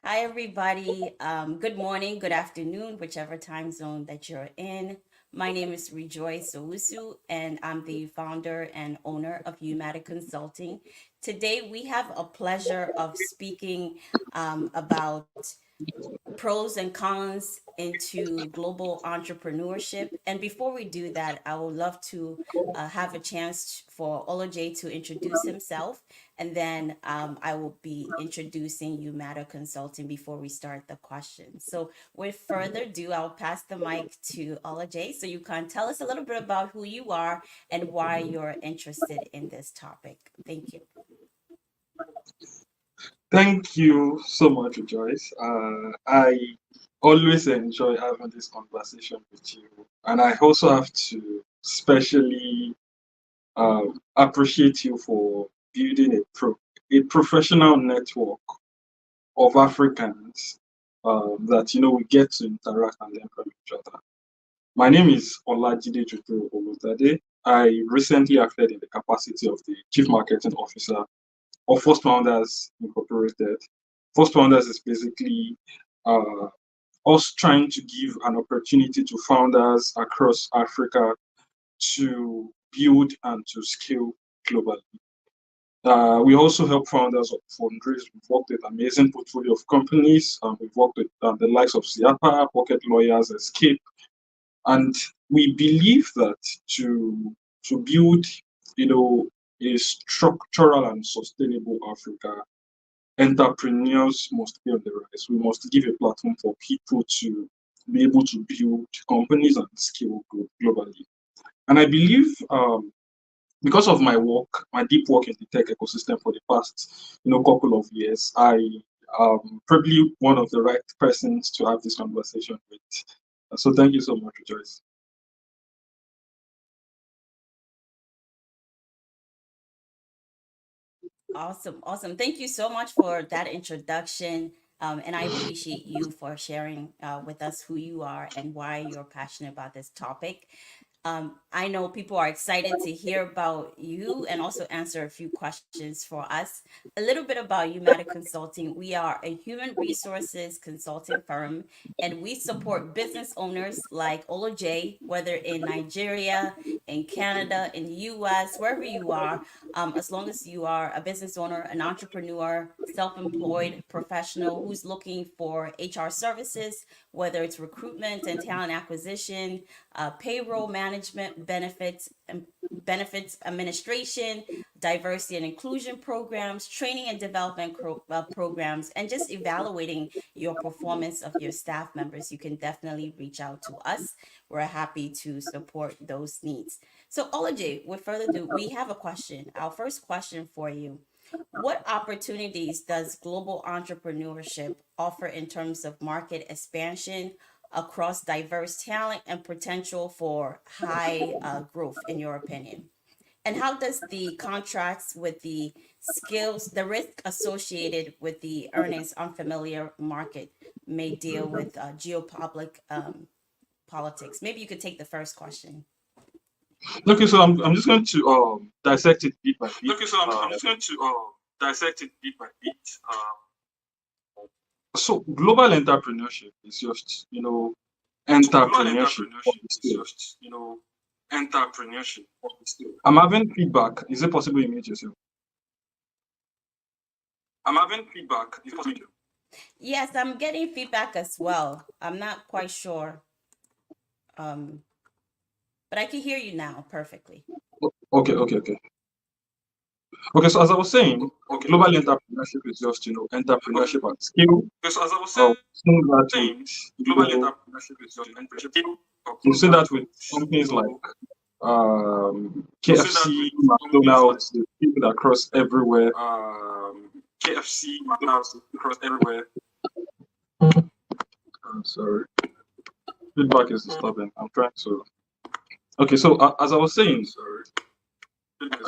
Hi, everybody. Good morning, good afternoon, whichever time zone that you're in. My name is Rejoice Owusu, and I'm the founder and owner of Umatic Consulting. Today, we have a pleasure of speaking about pros and cons into global entrepreneurship. And before we do that, I would love to have a chance for Olajay to introduce himself, and then I will be introducing you Matter Consulting before we start the questions. So, with further ado, I'll pass the mic to Olajay so you can tell us a little bit about who you are and why you're interested in this topic. Thank you. Thank you so much, Joyce. I always enjoy having this conversation with you, and I also have to specially appreciate you for building a professional network of Africans that we get to interact and learn from each other. My name is Olajide Judo Olutade. I recently acted in the capacity of the Chief Marketing Officer of First Founders Incorporated. First Founders is basically uh, us trying to give an opportunity to founders across Africa to build and to scale globally. We also help founders of fundraise. We've worked with amazing portfolio of companies. We've worked with the likes of Siapa, Pocket Lawyers, Escape, and we believe that to build, a structural and sustainable Africa, entrepreneurs must be on the rise. We must give a platform for people to be able to build companies and scale globally. And I believe because of my work, my deep work in the tech ecosystem for the past, couple of years, I am probably one of the right persons to have this conversation with. So thank you so much, Joyce. Awesome, awesome. Thank you so much for that introduction. And I appreciate you for sharing with us who you are and why you're passionate about this topic. I know people are excited to hear about you and also answer a few questions for us. A little bit about Umata Consulting. We are a human resources consulting firm, and we support business owners like Ola J, whether in Nigeria, in Canada, in the US, wherever you are, as long as you are a business owner, an entrepreneur, self employed professional who's looking for HR services, whether it's recruitment and talent acquisition, payroll management, benefits administration, diversity and inclusion programs, training and development programs, and just evaluating your performance of your staff members, you can definitely reach out to us. We're happy to support those needs. So, Olaji, with further ado, we have a question. Our first question for you: what opportunities does global entrepreneurship offer in terms of market expansion across diverse talent and potential for high growth, in your opinion? And how does the contracts with the skills, the risk associated with the earnings unfamiliar market may deal with geopolitical politics? Maybe you could take the first question. Okay, so I'm just going to dissect it bit by bit. Okay, so I'm just going to dissect it bit by bit. So global entrepreneurship is just Global entrepreneurship on entrepreneurship the is scale. just, entrepreneurship. I'm having feedback. Is it possible you mute yourself? I'm having feedback. Is it possible? Yes, I'm getting feedback as well. I'm not quite sure, um, but I can hear you now perfectly. Okay. Okay, so as I was saying, Okay. global entrepreneurship is just entrepreneurship at scale. Okay, so as I was Seeing that with saying, global entrepreneurship is just entrepreneurship. you see that with companies like KFC, McDonald's, the people across everywhere. KFC, McDonald's across everywhere. I'm sorry, feedback is disturbing. I'm trying to. Okay, so as I was saying,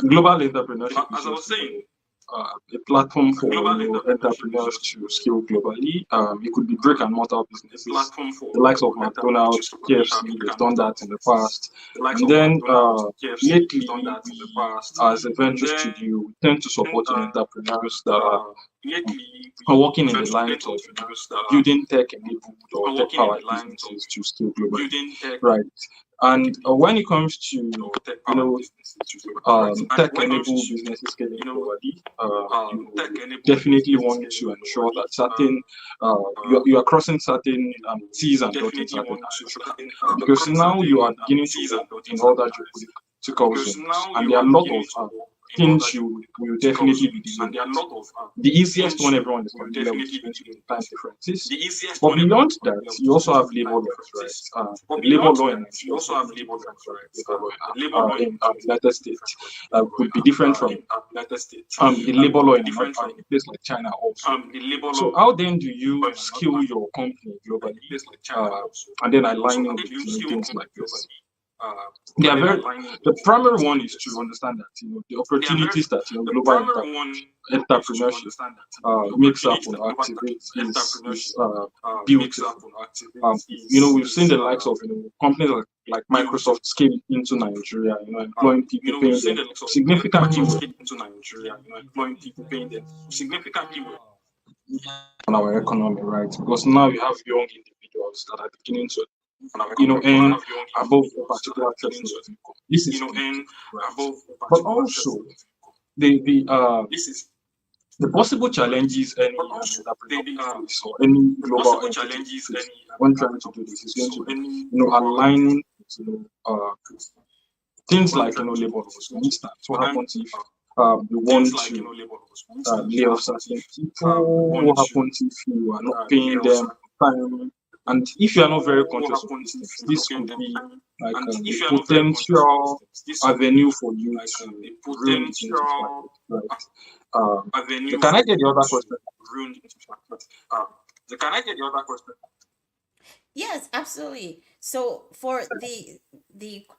global entrepreneurship As I was saying, a platform for entrepreneurs to scale globally. It could be brick and mortar businesses, the likes of McDonald's, KFC. They've done that in the past, and then lately, we, as a venture studio, we tend to support entrepreneurs that are are working in the eventually lines get of into videos that are building tech-enabled or working in the tech-powered lines of businesses to scale globally, building tech right? And when it comes to or tech you powered know businesses to global, right? And when it comes tech-enabled to businesses scaling you know globally, you tech enabled definitely businesses want to scaling ensure globally, that certain you are crossing certain T's and dotting definitely certain want to I's, certain because crossing now you certain are beginning to T's work and dotting in certain other I's. geopolitical Because zones, now and you there are are a lot beginning of to work in other things you will geopolitical definitely be zones, dealing and there are a with. lot of The easiest things one you everyone is will familiar with definitely is be going to dealing be time with. differences. The easiest But one everyone beyond is that, familiar with you is also going to have be labor time laws, differences. right? But The labor beyond law in that, you Nigeria is also have completely labor different laws, from right? the labor law The labor law in in the United States. Could be different from in United States the labor law could be in different from a place like China also. the labor So law how then do you in scale your company a globally, place like China also. and then So aligning how with do you scale your things company like this? globally? They are And then very aligning The with primary things one like is to this. understand that the They are very opportunities that the global primary one is to entrepreneurship understand that the makes opportunity happen that or global activates is entrepreneurship makes beautiful. happen activate We've seen is the likes of companies like beautiful. Microsoft scale into Nigeria, employing people, We've paying seen them the likes of significantly well Microsoft scale into Nigeria, employing people, paying them significantly well on our economy, right? Because now you have young individuals that are beginning to on our economy. Because earn now have young above a individuals that particular are beginning threshold to of income. This is big, earn right? above a But particular also threshold of income. the This is the possible right. challenges any But also entrepreneur the will face or any the global possible entity challenges will face any when trying to entrepreneur do will this is face. going So to be, any global entity aligning things when like trying to labor do this is laws. For going to instance, what align happens if you things want like to labor laws. For instance, lay what off happens certain if we people? want What to happens if you are not lay paying off them certain time? And if you are not very what conscious of happens these if things, you are not this paying could them be time? like And a if you are not very conscious of these potential things, this could avenue be for you like to a ruin the things you started, potential right? Um, avenue can I for get the you other to question? ruin the but so can I get the other question? Yes, absolutely. So for the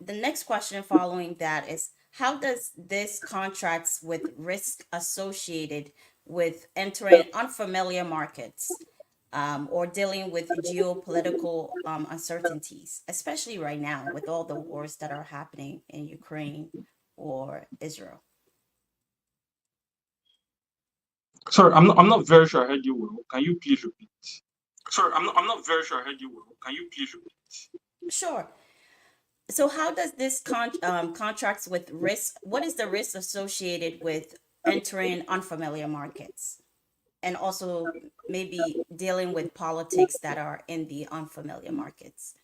next question following that is, how does this contracts with risk associated with entering unfamiliar markets, or dealing with geopolitical uncertainties, especially right now with all the wars that are happening in Ukraine or Israel? Sorry, I'm not very sure I heard you well. Can you please repeat? Sorry, I'm not very sure I heard you well. Can you please repeat? Sure. So how does this contracts with risk? What is the risk associated with entering unfamiliar markets, and also maybe dealing with politics that are in the unfamiliar markets?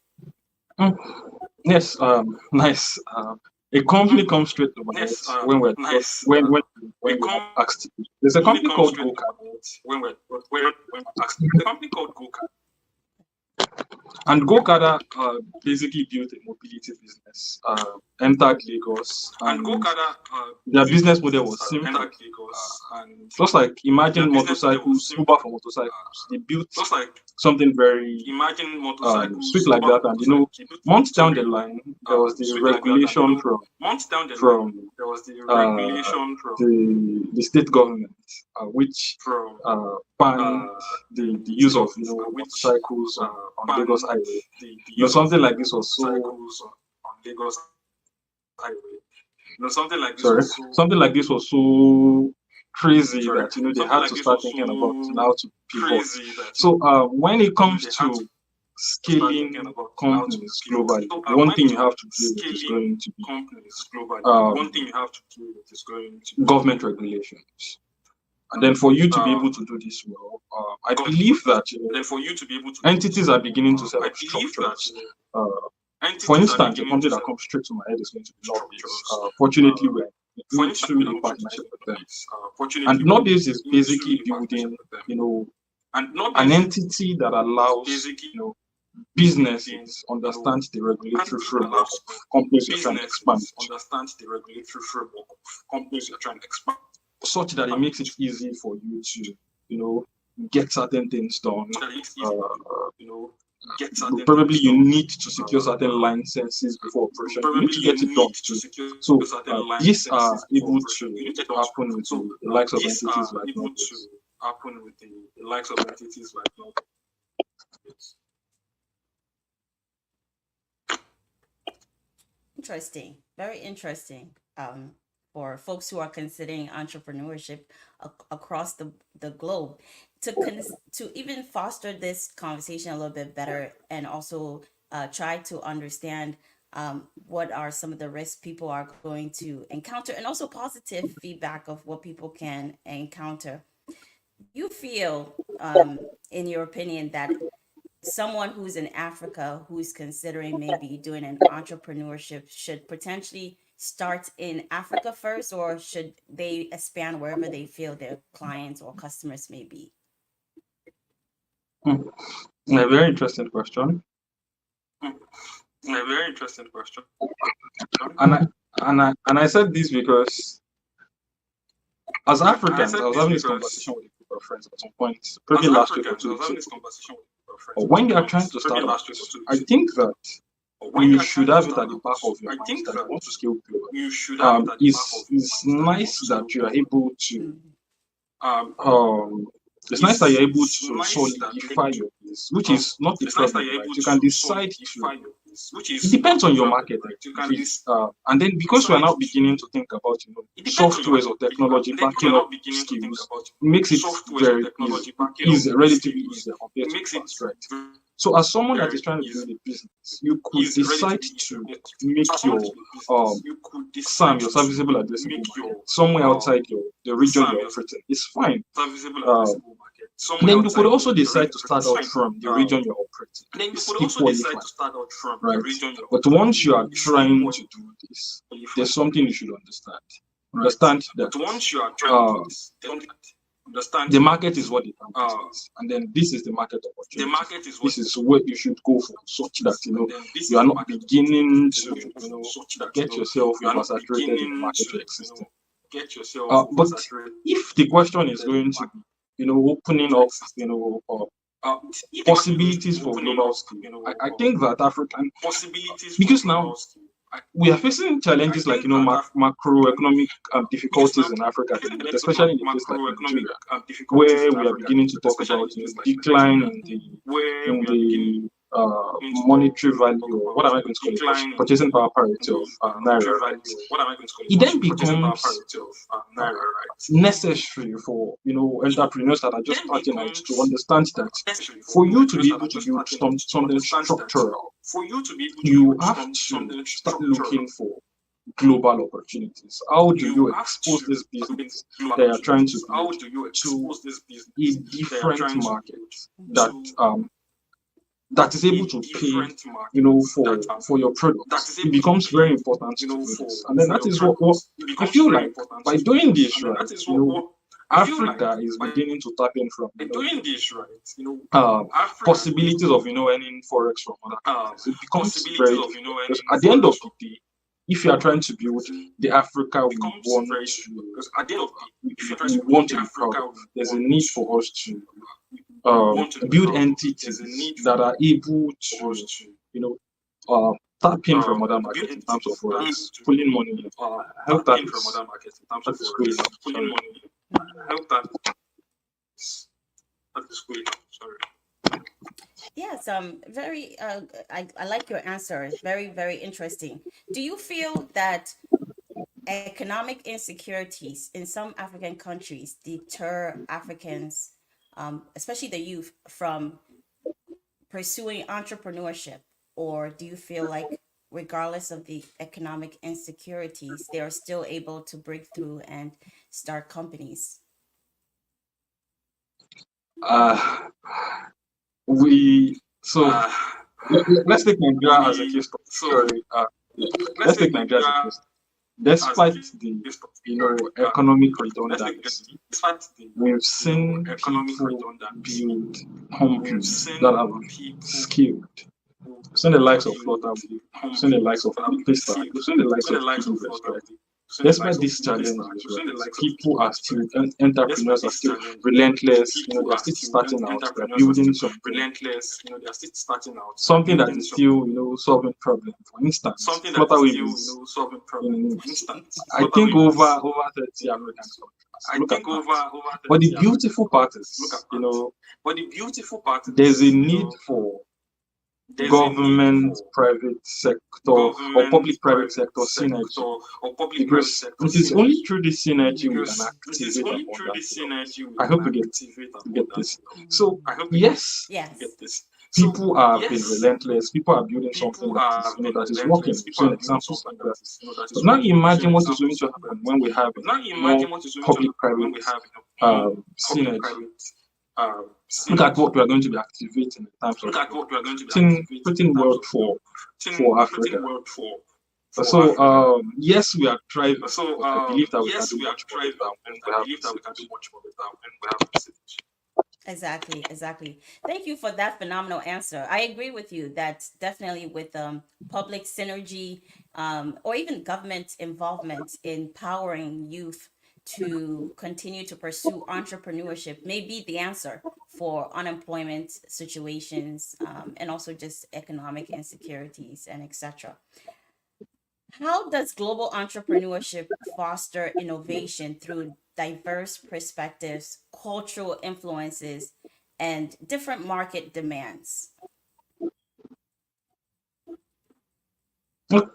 Mm, yes, nice. A company comes straight to my head Yes, when we're nice. A when you have company asked. There's a company comes called straight to Goka. my head when asked. The company called Goka. And Gokada basically built a mobility business, entered Lagos, And and Gokada their built a business model business was simple. entered Lagos, and Just like their imagine business model was motorcycles, Uber simple. for motorcycles. They built Just like something very imagine sweet motorcycles, like Uber that. for And motorcycles. They built months down the something line, there was the sweet like that, and regulation months down the line, from there was the uh, regulation the state government, which from banned the use state of government, which motorcycles on Lagos banned Highway. the use of Something like this was so motorcycles on Lagos highway. Something like this sorry, was so something like this was so crazy sorry. that they Something had like to this start was thinking about so how to pivot. crazy that So when it comes they had to to start thinking scaling about how to companies pivot. globally, So one when thing it you comes have to to deal with is scaling going to be companies globally, one thing um, you have to do is going to be government regulations. And then for you to be able to do this well, I believe that then for you to be able to do this entities are well, beginning to set I up believe that structures. For entities are instance, a beginning to company that set up comes straight to my head is going to be Nordics. structures. Fortunately, we're For instance, into that a comes straight to partnership with them. fortunately, And we're Nordics is into basically a partnership building, with them. you know, And not an this entity that allows, basically building, businesses understand the regulatory entity that framework allows of companies you're trying to expand businesses understand the regulatory framework of companies you're trying to expand such that it makes it easy for you to, you know, get certain things done. so that it's easy for you, get certain Probably things you done. need to secure certain licenses before operation. You need Probably to you get it done need to too. secure So certain these are licenses before able operation. You to need to get done. happen with So the likes of these entities are like able to Nordics. happen with the likes of entities like Nordics. Interesting, very interesting. or folks who are considering entrepreneurship across the globe to even foster this conversation a little bit better, and also try to understand what are some of the risks people are going to encounter, and also positive feedback of what people can encounter. You feel, in your opinion, that someone who's in Africa who's considering maybe doing an entrepreneurship should potentially start in Africa first, or should they expand wherever they feel their clients or customers may be? Hmm. A very interesting question. A very interesting question. And I said this because as Africans, I was having this because conversation with a group of friends at some point, as probably last week or Africans, I 2 was weeks having ago. this conversation with a group of friends But at when some you are point, trying to probably start a last week or business, 2 I weeks ago. think that But when you you are should trying to have it start at a the back of business, your I mind think that you that want to scale globally. you should have it at the back of your mind It's that you want nice to that scale you are globally. able to Mm-hmm. it's nice that you're able It's to nice that you're solidify able to your base, which is not a it's nice that problem, you're right? able You can to decide solidify to. your base, which It is depends not on a your problem, market, right? You if can it's, and then because we're decide now to. beginning to think about It depends on your softwares or market, technology and then because backing we're up now beginning to think skills, about it makes it softwares or very easy, technology backing up relatively skills, easier compared it to makes the it past, right? So as someone that very is trying to easy, build a business, you could decide relatively easy. to So make as someone your to do business, um you could SAM, decide your to serviceable addressable make market, your somewhere outside the region SAM, you're your operating. It's fine. serviceable Uh, addressable market, somewhere then you could outside also the region decide to you're operating. start It's out fine. from the region you're operating. Then you It's could also equally decide fine, to start out from the right? region you're But operating. once you are It's trying to equally do this, fine. there's something you should understand. Right. Understand that But once you are trying to do uh, this, understand the market is what defines uh, business, and then this is the market the opportunity. market is what This is what you should go for, such that and then this you is are the not market beginning opportunity. to Such that get yourself you are not oversaturated in the beginning market to you're existing. get yourself But oversaturated if the question is in the going to market be, opening you're up, existing. If the question is going to possibilities be for opening global up, scale, I think that African, possibilities for because now global scale. we are facing challenges like think that macroeconomic because difficulties now in Africa at the facing moment, challenges like especially in a place like macroeconomic Nigeria, difficulties where in we are Africa, beginning to talk especially about in a place like decline Nigeria, in where we are beginning the to monetary value, talk or about what am I going to call it, decline in purchasing power parity of the naira, monetary right? value. What am I going to call It then it? Purchasing power becomes parity of naira, right? necessary for entrepreneurs that are just Then starting out to becomes understand that necessary for for you to entrepreneurs be that able are to just build starting out to something understand that structural, for you to be able to you build have to something start structural, looking for global opportunities. How do you you have expose to this look business global that you're trying to opportunities. How build do you to expose this a business that you're different trying to market build that to that is able a to pay, different market for your that products? is It able to becomes very pay, important to do for this, and then that your is what products? It I becomes feel very like important by to do doing this, this and then right, that is what I feel like Africa is beginning to tap in from by doing this right, Africa is possibilities of earning forex from other countries. It becomes possibilities very of difficult because earning at the end of forex the day, if you are trying to build the Africa we becomes want very difficult to because at the end of the day, if you're trying we to build want the to be proud Africa of, we there's a want need to for us to be build proud of, there's a entities need that are able for us to to tap in from other build markets in terms of entities that are able forex, to pulling money in. I hope tap in from other markets in terms that of is good forex, enough. pulling Sorry. money in. I hope that is good enough. Sorry. Yes, very. I like your answer. It's very, very interesting. Do you feel that economic insecurities in some African countries deter Africans, especially the youth, from pursuing entrepreneurship? Or do you feel like, regardless of the economic insecurities, they are still able to break through and start companies? Uh, we so Uh, let's take Nigeria as a we case study. so Sorry, let's let's take take Nigeria as a Nigeria case. as a Despite case the study. economic Let's take redundancy, despite the we've seen economic people redundancy, build we've companies that seen have people scaled. We've seen the likes of build Flutterwave, we've seen the likes companies of that have Paystack, scaled. we've seen the We've likes seen of the likes of Keyinvest, right? Flutterwave, we've seen the likes Despite of these Paystack, challenges, we've seen the right, likes of people are Keyinvest, still right? Despite entrepreneurs are these still challenges, relentless. people They're are still still starting out. They're entrepreneurs are building still something, relentless. They are still starting out. They're something that building is still, something. solving problems. For instance, Something that is Flutterwave still, is solving problems. in, For instance, I think, Flutterwave is 30 African countries. I Look at think that. over But the 30 African beautiful part countries. Look is, at that. But the beautiful part there's a is, need for there's a need government, for private sector, or government, public-private private sector synergy, sector, or public-private because sector it is only synergy. through this synergy we can Because it is activate only through abundant this wealth. synergy we I can hope activate you get abundant this. wealth. So I hope yes, you Yes. get this. So people have been yes, relentless. People are building something people have been that is working. relentless. We've People seen are building examples something like that. that is that But is now working. We've seen imagine what is going examples to of happen that. when we have But now more imagine what is going to happen when public-private we have more synergy. public-private Look at synergy. what we are going to be activating in terms of Look at what we are going to be activating in putting terms wealth of for Africa. putting wealth for So Africa. yes, we are thriving, So but I believe that we can yes, do we are much more thriving, better but when we I have believe this that we can do synergy. much more better when we have this synergy. Exactly, exactly. Thank you for that phenomenal answer. I agree with you that definitely with public synergy or even government involvement in empowering youth to continue to pursue entrepreneurship may be the answer for unemployment situations and also just economic insecurities and etc. How does global entrepreneurship foster innovation through diverse perspectives, cultural influences, and different market demands?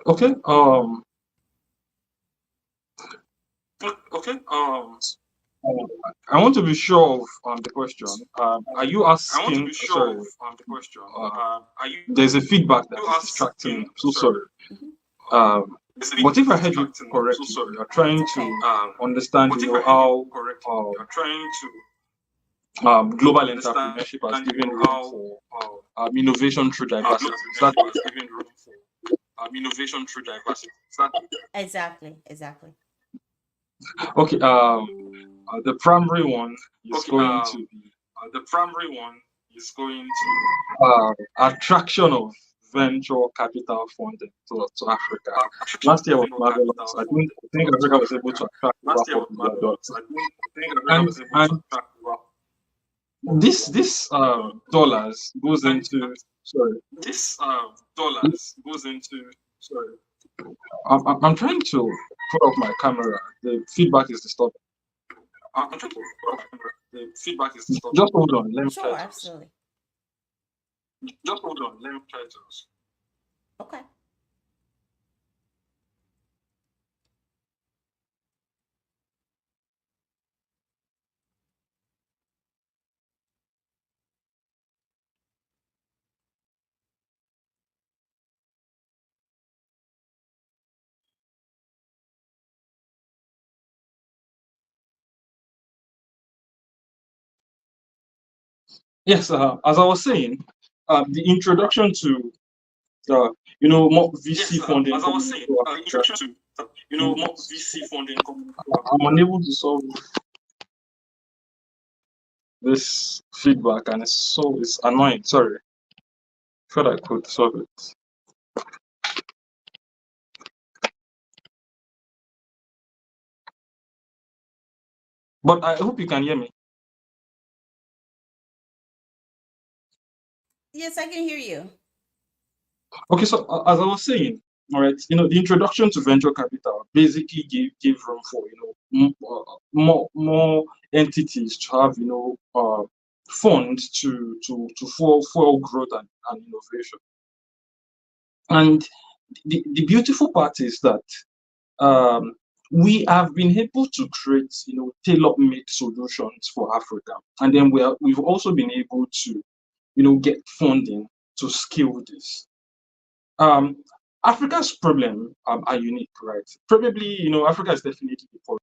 Okay. Okay. I want to be sure of the question. Are you I want to asking? be sure Sorry. of the question. Are you There's a feedback that is distracting me. asking? I'm so Sorry. sorry. Mhm. There's a But if I that's heard you distracting me. I'm so correctly, sorry. you're It's trying okay. to understand, But if I heard you how correctly, you're trying to global understand, entrepreneurship has given room how for innovation through Mhm. diversity. Is that entrepreneurship has given room for innovation through diversity. Is that Exactly, exactly. okay? The primary one is okay? going to be The primary one is going to attraction of venture capital funding to Africa. attraction Last of year was venture marvelous. capital I think to Africa was able Africa. to attract over Last year was $4 billion. marvelous. I think Africa was able to And attract over this dollars goes and into sorry. this dollars goes into sorry. I'm trying to put up my camera. The feedback is disturbing. I'm trying to put up my camera. The feedback is disturbing. Just hold on. Let me try Sure, to. absolutely. Just hold on. Let me try to. Okay. Yes, as I was saying, the introduction to more VC Yes, funding as I was coming saying, into Africa. introduction to more VC funding coming to I'm Africa. unable to solve this feedback, and it's annoying. Sorry, thought I could solve it, but I hope you can hear me. Yes, I can hear you. Okay, so as I was saying, all right, the introduction to venture capital basically gave room for more entities to have funds to fuel growth and innovation. And the beautiful part is that um, we have been able to create tailor-made solutions for Africa, and then we've also been able to get funding to scale this. Um, Africa's problem are unique, right? Probably, Africa is definitely the poor.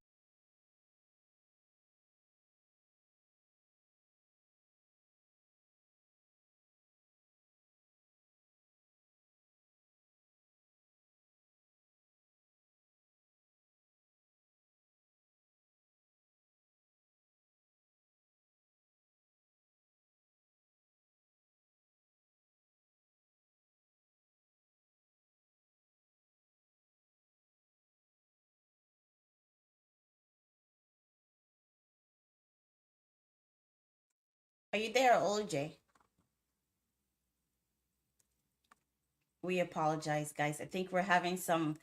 Are you there, OJ? We apologize, guys. I think we're having some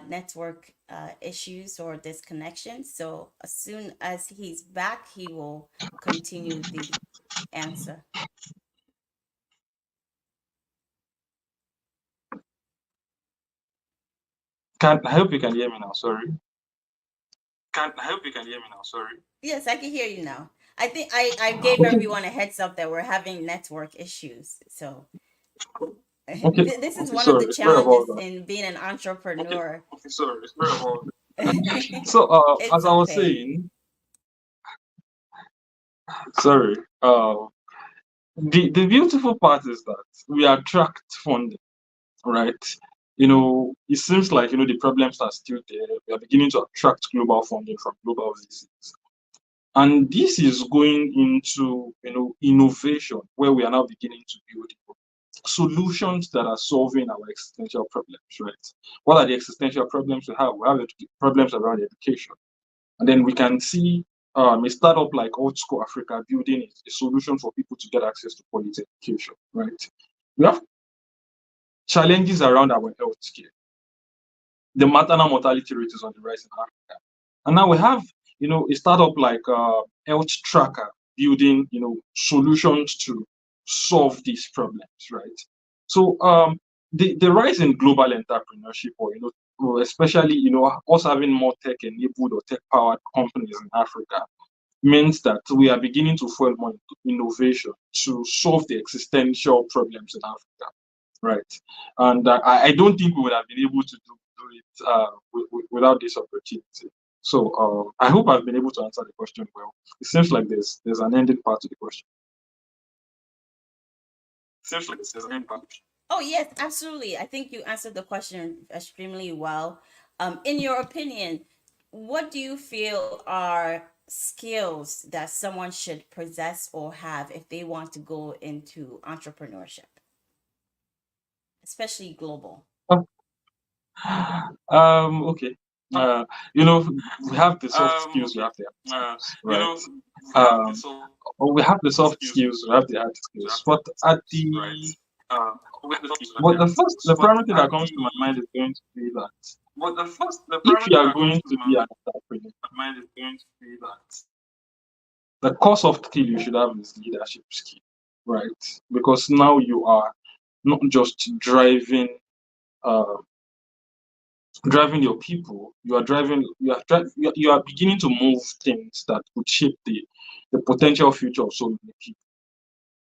network issues or disconnection. So as soon as he's back, he will continue the answer. Can I hope you can hear me now? Sorry. I hope you can hear me now. Sorry. Yes, I can hear you now. I think I gave Okay. everyone a heads up that we're having network issues. So Okay. this is Okay. one of the Sorry about challenges that. in being an entrepreneur. Okay, sorry. Sorry about. So, It's as I was okay. saying, sorry. The beautiful part is that we attract funding, right? It seems like the problems are still there. We are beginning to attract global funding from global VCs, and this is going into innovation, where we are now beginning to build solutions that are solving our existential problems, right? What are the existential problems we have? We have problems around education. And then we can see a startup like Old School Africa building a solution for people to get access to quality education, right? We have challenges around our healthcare. The maternal mortality rate is on the rise in Africa. And now we have, a startup like Health Tracker building, solutions to solve these problems, right? So the rise in global entrepreneurship, or especially us having more tech enabled or tech powered companies in Africa, means that we are beginning to fuel more innovation to solve the existential problems in Africa, right? And I don't think we would have been able to do it without this opportunity. So I hope I've been able to answer the question well. It seems like there's an ending part to the question. Seems like there's an impact. Oh yes, absolutely. I think you answered the question extremely well. In your opinion, what do you feel are skills that someone should possess or have if they want to go into entrepreneurship, especially global? Okay. Uh, you know, we have the soft skills, we Okay. have the hard Uh, skills, you right? know, we have the Um, soft or we have the soft skills, skills, we have the hard we skills. have the But hard at skills, right? the Uh, we have the soft skills, we have but the the hard first, skills. the But primary thing at that comes to my mind the is going to be that the if primary you thing are that comes going to to be an entrepreneur, my mind is going to be that the core soft skill you should have is leadership skill, right? Because now you are not just uh, driving your people, you are beginning to move things that could shape the potential future of so many people.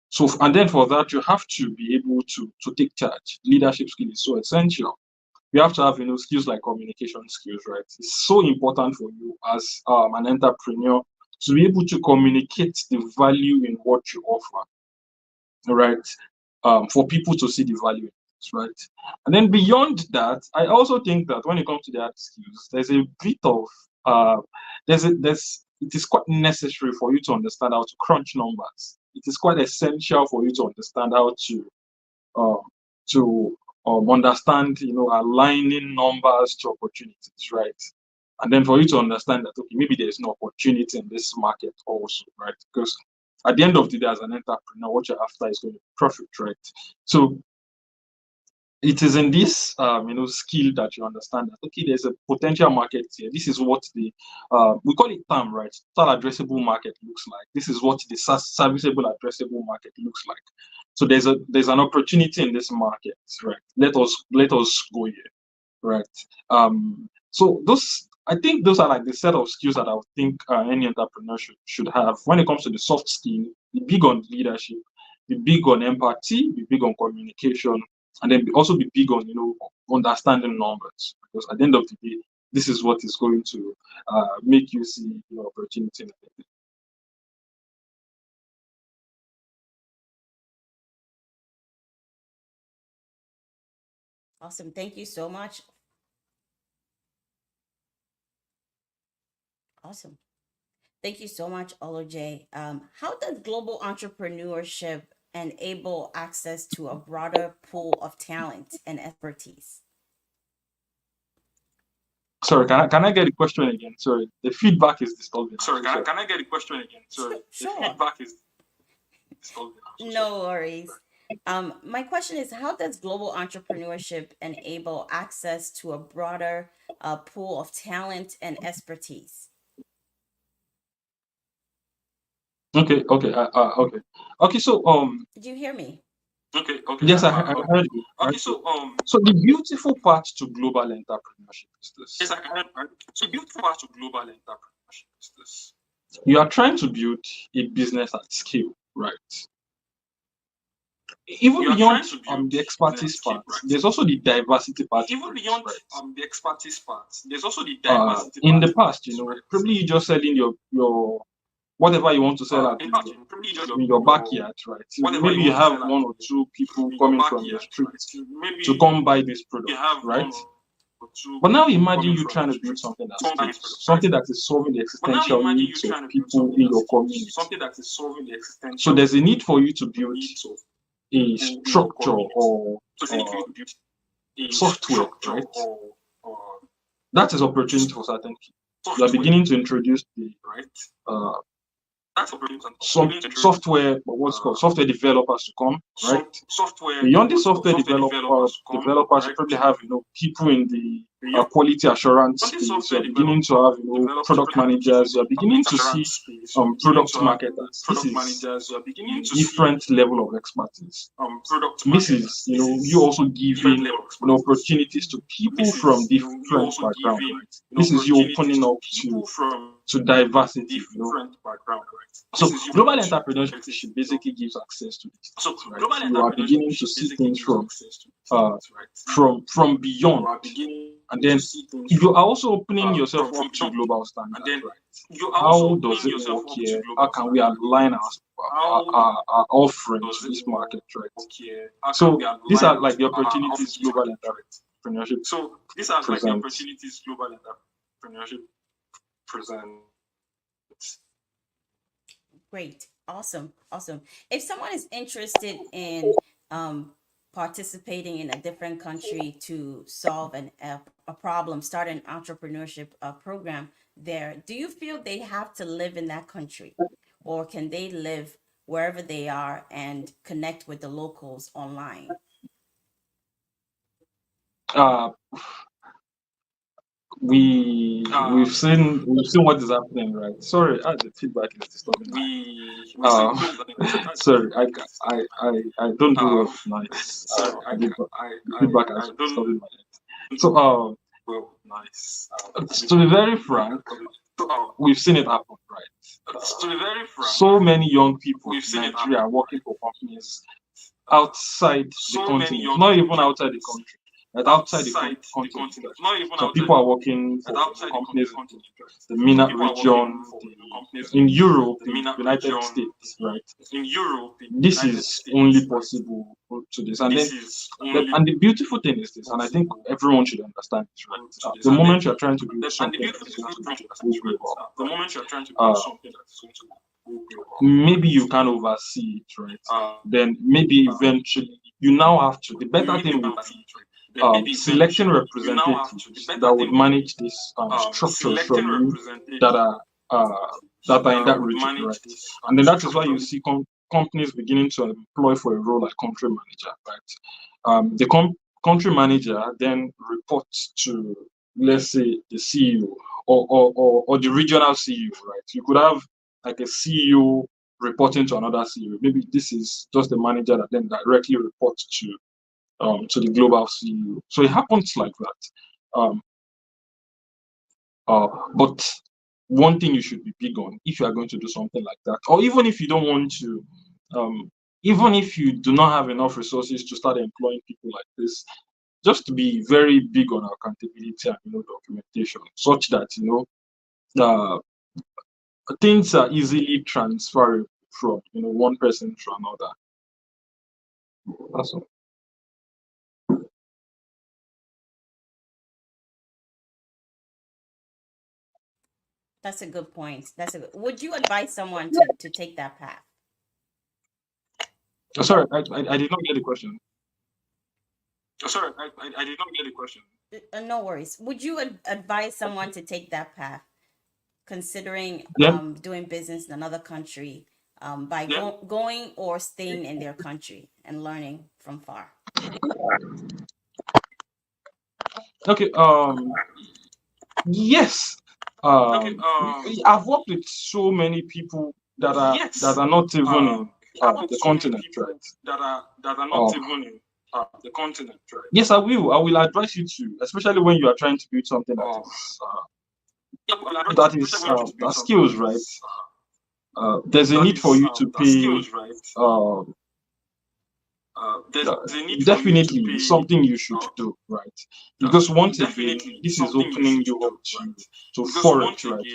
So, and then for that, you have to be able to take charge. Leadership skill is so essential. You have to have skills like communication skills, right? It's so important for you as an entrepreneur to be able to communicate the value in what you offer, right? For people to see the value in it, right? And then beyond that, I also think that when it comes to the hard skills, there's a bit of uh, there's it is quite necessary for you to understand how to crunch numbers. It is quite essential for you to understand how um, to understand, aligning numbers to opportunities, right? And then for you to understand that, okay, maybe there's no opportunity in this market also, right? Because at the end of the day, as an entrepreneur, what you're after is going to be profit, right? So it is in this skill that you understand that, okay, there's a potential market here. This is what the we call it TAM, right? Total addressable market looks like. This is what the serviceable addressable market looks like. So there's an opportunity in this market, right? Let us go here, right? So those, I think those are like the set of skills that I would think any entrepreneur should have. When it comes to the soft skill, be big on leadership, be big on empathy, be big on communication, and then also be big on understanding numbers, because at the end of the day, this is what is going to make you see opportunity. Awesome. Thank you so much. Awesome. Thank you so much, Oloj. How does global entrepreneurship enable access to a broader pool of talent and expertise? Sorry, can I get the question again? Sorry, the feedback is disturbing. I'm sorry, so sorry. can I get the question again? Sorry, the Sure. feedback is disturbing. I'm so sorry. No worries. My question is, how does global entrepreneurship enable access to a broader pool of talent and expertise? Okay, okay, okay. So Did you hear me? Okay, Yes, I okay. heard you. Okay, so So the beautiful part to global entrepreneurship is yes, this: so beautiful part to global entrepreneurship is this. you are trying to build a business at scale, right? Even You are trying beyond to build the business at expertise scale, part, right? there's also the diversity part to Even it, beyond right? the expertise part, there's also the diversity In part the to past, it, right? probably you just selling your whatever you want to sell at In fact, you probably just in your backyard, right? So whatever you maybe you want to have sell at one or two people in your coming from your backyard, street right? Maybe to come buy this you product, have right? one or two But now people imagine coming you from trying your to build street something that to buy this scales, product, right? something that is solving the But now existential imagine you needs of trying to build people something in that your scales, community. something that is solving the So existential there's a need for you to build needs of a people in your structure community. or So it's need for you to build a software, structure right? or That is opportunity for certain people. You are software, beginning to introduce the right? uh, That's operating some software, what's called software developers to come, right? software. Beyond the Software developers to come, developers, you right? probably have people in the Beyond quality assurance the space. software You're beginning to have developers, product managers. You're beginning to see assurance space, you're beginning product to have marketers. This product is managers, you're beginning to see different level of expertise. product This is marketers. This you is also different giving level of expertise. opportunities to people This from is you different also backgrounds, giving right? This is you opportunities opening to up people from to diversity. different background, right? So This is you global to entrepreneurship basically gives access to these so things, right? global You are entrepreneurship beginning to see basically things gives from access to these uh things, right? from You beyond, are beginning and to then see things you from are also opening yourself from up to beyond, global and standards, then right? you are also How does opening it yourself work up to here? How global can we standards. align How our offering does to it this market, right? work here? How can we So these align are like the our opportunities office to global market, right? entrepreneurship So these are like the presents. opportunities global entrepreneurship presents. Great. Awesome. Awesome. If someone is interested in um, participating in a different country to solve a problem, start an entrepreneurship program there, do you feel they have to live in that country? Or can they live wherever they are and connect with the locals online? Uh, we've seen what is happening, right? Sorry, the feedback is disturbing. We see Um, sorry, I don't do well with noise. sorry, The feedback I has been don't disturbing my head. So, well nice. to be very frank, we've seen it happen, right? To be very frank, So many young people we've in seen it Nigeria are happen. working for companies outside the So many continent, young not even people outside the country, but outside the outside the continent. continent, Right? not even Some outside people are working for outside the companies in continent. the MENA People are region, working for companies in Europe, the in MENA the United region, States, right? in Europe, in the This United is States, only right? possible to this, and then This is only and the beautiful thing is this, and I think possible everyone should understand this, right? to this. The And then moment you're trying to build and the something that beautiful is thing going is to trying to go understand, right? global, The right? moment you're trying to build something that is going to go global, Maybe you can oversee it, right? Then maybe eventually you now have to. The better maybe you thing can would see be it, right? Then maybe selecting eventually you now have to. The representatives better that would thing would manage be these structures selecting from you that representatives are in that would region, manage right? this And then that is why structure. you see companies beginning to employ for a role like country manager, right? The country manager then reports to, let's say, the CEO or the regional CEO, right? You could have like a CEO reporting to another CEO. Maybe this is just the manager that then directly reports to the global CEO. So it happens like that. But one thing you should be big on if you are going to do something like that, or even if you don't want to, um, even if you do not have enough resources to start employing people like this, just to be very big on accountability and documentation, such that uh, things are easily transferable from one person to another. That's all. That's a good point. Would you advise someone to take that path? Sorry, I did not get the question. Sorry, I did not get the question. No worries. Would you advise someone to take that path, considering Yeah. doing business in another country by going or staying in their country and learning from far? Okay. Yes. Okay. I've worked with so many people that are Yes. not even in the continent, right? that are not even in the continent, right? Yes, I will. I will advise you to, especially when you are trying to build something that skills, right? There's a need for you to pay. There's a need for you to Definitely pay. something you should do, right? Because once again, this is opening you up to forex, right?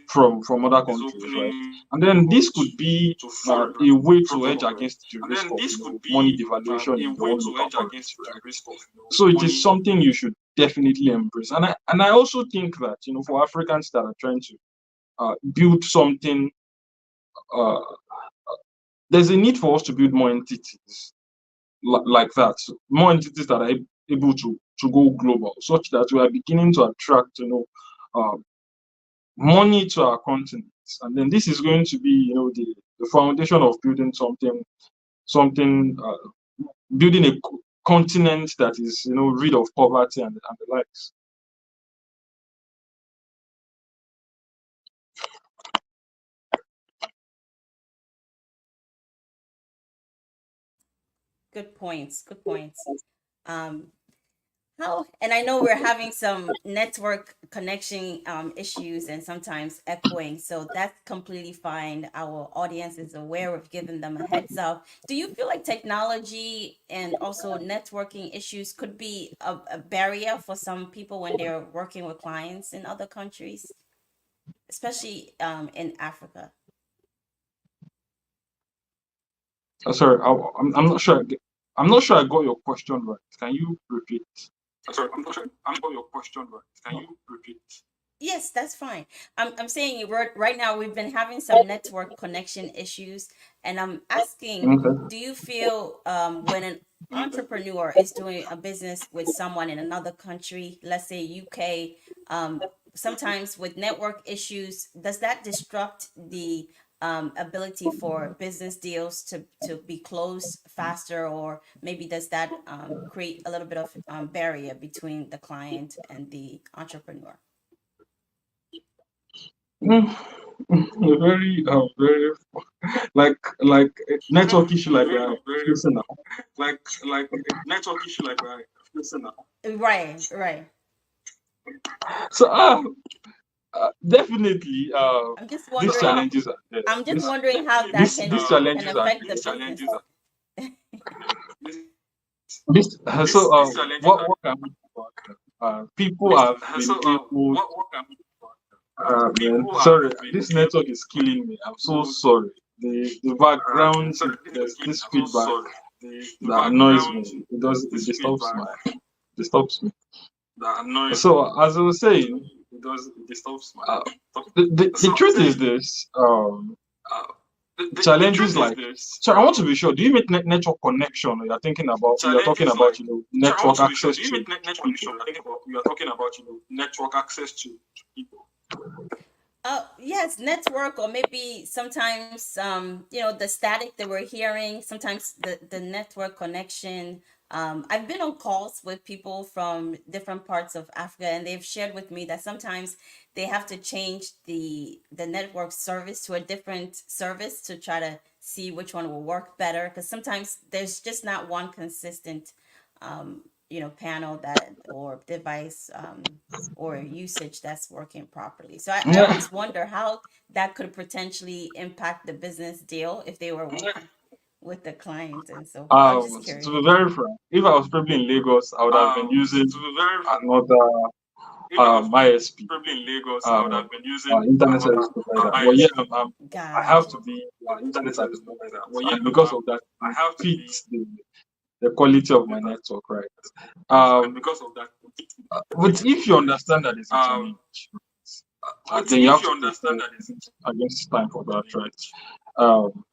From other countries, right? And then this could be a way to hedge against the risk of money devaluation in your own local currency, right? So it is something you should definitely embrace. And I also think that for Africans that are trying to build something, uh, there's a need for us to build more entities like that, more entities that are able to go global, such that we are beginning to attract uh, money to our continent. And then this is going to be the foundation of building something building a continent that is rid of poverty and the likes. Good points. Good points. Um, how, and I know we're having some network connection issues and sometimes echoing, so that's completely fine. Our audience is aware. We've given them a heads up. Do you feel like technology and also networking issues could be a barrier for some people when they're working with clients in other countries, especially in Africa? Sorry, I'm not sure. I'm not sure I got your question right. Can you repeat? Sorry, I'm not sure I got your question right. Can you repeat? Yes, that's fine. I'm saying right now we've been having some network connection issues, and I'm asking, Okay. do you feel when an entrepreneur is doing a business with someone in another country, let's say UK, sometimes with network issues, does that disrupt the ability for business deals to be closed faster, or maybe does that create a little bit of barrier between the client and the entrepreneur? Mm, very like network issue like we are Very facing now. like network issue like we're facing now. Right, right. So definitely I'm just these wondering. challenges are there. I'm just wondering how that These can challenges are affect the These business. challenges are this so these challenges are what can we do about them? People have been able what can we do? man, People have sorry, been this network is killing me. I'm so sorry. The background, there's this I'm so feedback sorry. The that annoys background, me. It this disturbs feedback disturbs me. that annoys me. So as I was saying, It disturbs my uh, talking. the truth is this: Uh, the challenges truth is like. this. So I want to be sure. Do you make network connection? Or you're talking Challenges about like I want network to be sure. access Do you to make network people? connection? I think you are talking about network access to people. Yes, network, or maybe sometimes the static that we're hearing, sometimes the network connection. I've been on calls with people from different parts of Africa, and they've shared with me that sometimes they have to change the network service to a different service to try to see which one will work better, because sometimes there's just not one consistent panel that or device or usage that's working properly. So I Yeah. always wonder how that could potentially impact the business deal if they were working with the client and so forth. I was just To curious. be very frank, if I was probably in Lagos, I would have been using To be very frank, another if I was ISP, probably in Lagos, I would have been using internet service another provider. But yeah, ISP. I have Gotcha. to be Internet internet service service provider. provider, Well, yeah, and because of that, I it have to be fits the quality of my network, right? and because of that. But if you understand that it's a Um, challenge, but then you if have you to understand prepare that it's against time for that, right? Um,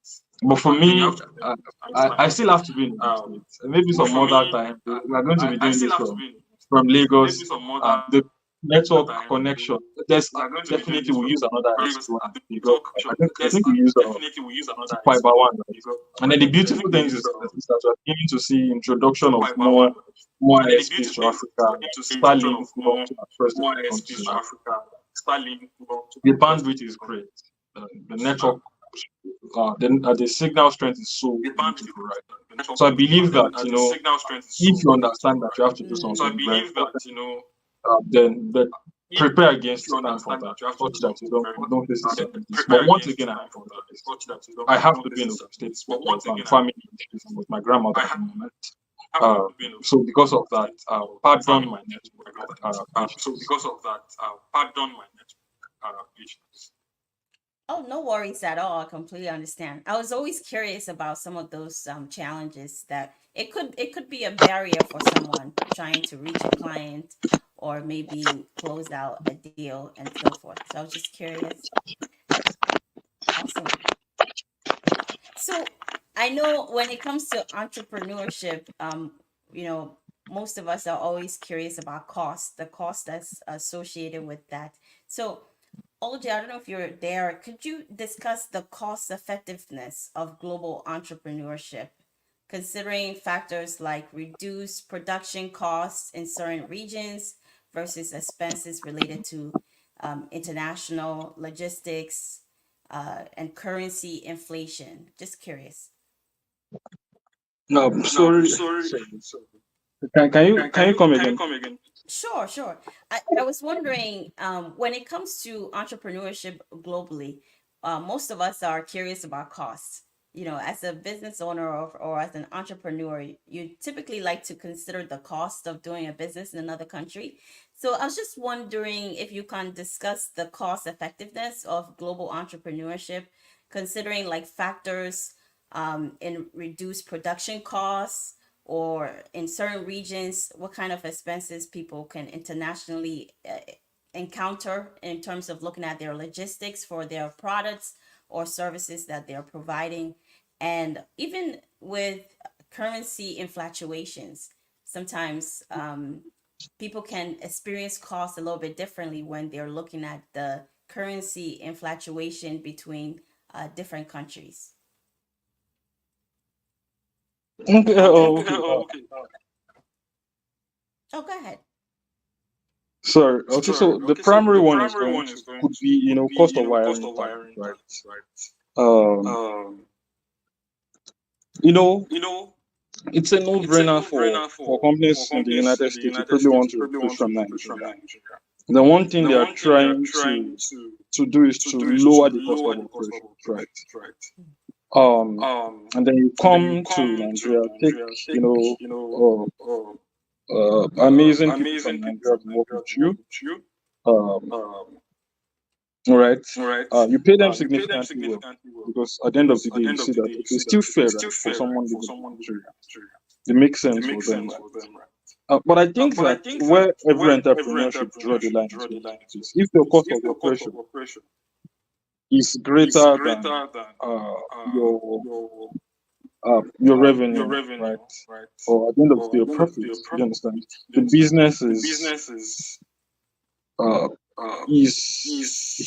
but for then you me, have to against time I for still that. have to be in the Um, States. And maybe but some for other me, time, we are going to be I doing still this have to be from maybe Lagos. some more The network time. connection. There's We are going to be doing definitely this we from use another Lagos. SP1 I think because talk show. I There's think we use definitely we use another Fiber SP1 One, right? because And then the I beautiful think we things use is that we're beginning to see introduction of Fiber One. more And then the ISPs beautiful to thing is Africa, for him like to see introduction Starlink of up to across the more ISPs to continent. Africa, Starlink to The across the bandwidth is continent. great. The network the signal strength is so the bandwidth, beautiful, right? the network So I bandwidth, believe that, the signal strength is if so you beautiful, understand that right? you have to do So I Mm. something very believe that important, then if prepare if against you time for understand that, that you have to do such that something very you don't important, face these then challenges. But prepare once against again, I time have to for that, emphasize, such that I you have don't to be face in these Ogun State challenges. But because once again, family issues. I'm with my grandmother I at the moment. have to be in a So because of that, state I'll of pardon family my issues with network. my grandmother. So Patience. because of that, pardon my network patience. Oh, no worries at all. I completely understand. I was always curious about some of those challenges that it could be a barrier for someone trying to reach a client or maybe close out a deal and so forth. So I was just curious. Awesome. So I know when it comes to entrepreneurship, most of us are always curious about cost, the cost that's associated with that. So OJ, I don't know if you're there. Could you discuss the cost effectiveness of global entrepreneurship, considering factors like reduced production costs in certain regions versus expenses related to international logistics and currency inflation? Just curious. No, No, sorry. sorry. Sorry. So, Can you come can you again? come again? Sure, sure. I was wondering, when it comes to entrepreneurship globally, most of us are curious about costs. As a business owner or as an entrepreneur, you typically like to consider the cost of doing a business in another country. So I was just wondering if you can discuss the cost effectiveness of global entrepreneurship, considering like factors in reduced production costs or in certain regions, what kind of expenses people can internationally encounter in terms of looking at their logistics for their products or services that they're providing. And even with currency influctuations, sometimes people can experience costs a little bit differently when they're looking at the currency inflation between different countries. Okay. Okay. Okay. Okay. Oh, go ahead. Sorry. Okay. Sorry. So the Okay. So primary the one is primary going one to is going could to be cost of cost wiring of tariff, wiring right? tariffs, right? Um, Um, you know, you know, it's a it's a no-brainer no-brainer for for companies in the companies United in the States who United probably States want who to probably recruit want to from recruit from Nigeria. Nigeria. The one thing The they are one thing they are trying trying to do is to to do is to lower the cost lower of the cost of operations, right? operations, right? Um, and then you And then you come to come to Nigeria, take Nigeria, take uh, amazing people from amazing people Nigeria from to work Nigeria with to work you. with you. Um, Um, all right. right? You pay them You pay them significantly well significantly well because at the end of because the at day, the you end of see the that day, you okay, see it's that still okay, fair, it's right, still for fair, right, someone for living someone in living Nigeria. in Nigeria. It makes It sense for makes them, sense right? for them, right? But I think But I that think that where every where every entrepreneur should draw entrepreneur the should line is draw where the line is is if your cost if of your cost of operation operation is is greater than greater than uh, uh, your your your your revenue, revenue, right? right? Or at the end of the day, Or your at the end of the day, profits. your You profit. understand? You The understand? business The is business is uh, uh,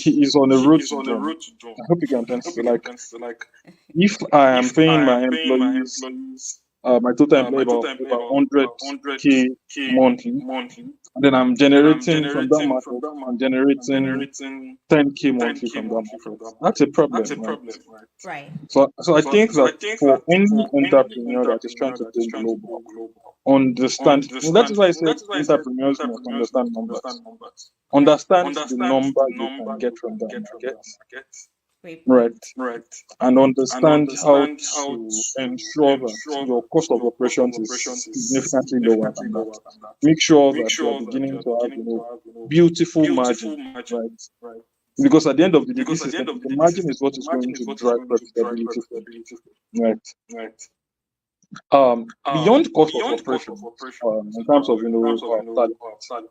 he is on the he road is to on the drum. road to drum. I hope you can Hope understand. you can Like understand. Like if I am if paying I my am paying my employees, employees my total employee my total employee about about 100K 100K monthly, monthly, then I'm then I'm generating from that generating from market. that I'm market, I'm generating generating 10K monthly 10K from that monthly from market. that That's a market. That's problem, a right? problem, right? Right. So I think So I that think for that any for any entrepreneur that is trying entrepreneur to that is go trying to go global, global, understand. That is understand. why I said That is why I said entrepreneurs must entrepreneurs understand must numbers. understand numbers. Right. Understand the Understand number the you can number get you from can that get from market, that market, Great right? point. right? And And understand how understand how to to ensure that ensure your that cost of your cost of operations is operations is significantly lower significantly than that. lower than that. Make sure Make that you are sure that you beginning are to have, beginning to have beautiful beautiful margins, right? margins, right? Because at the end of the day, Because this at is the end of the the day, this is margin is what the is margin going is to what is drive going to drive profitability for profitability, you, right? right? Beyond cost of Beyond cost of operations, operations, in terms of in terms of talent, salary,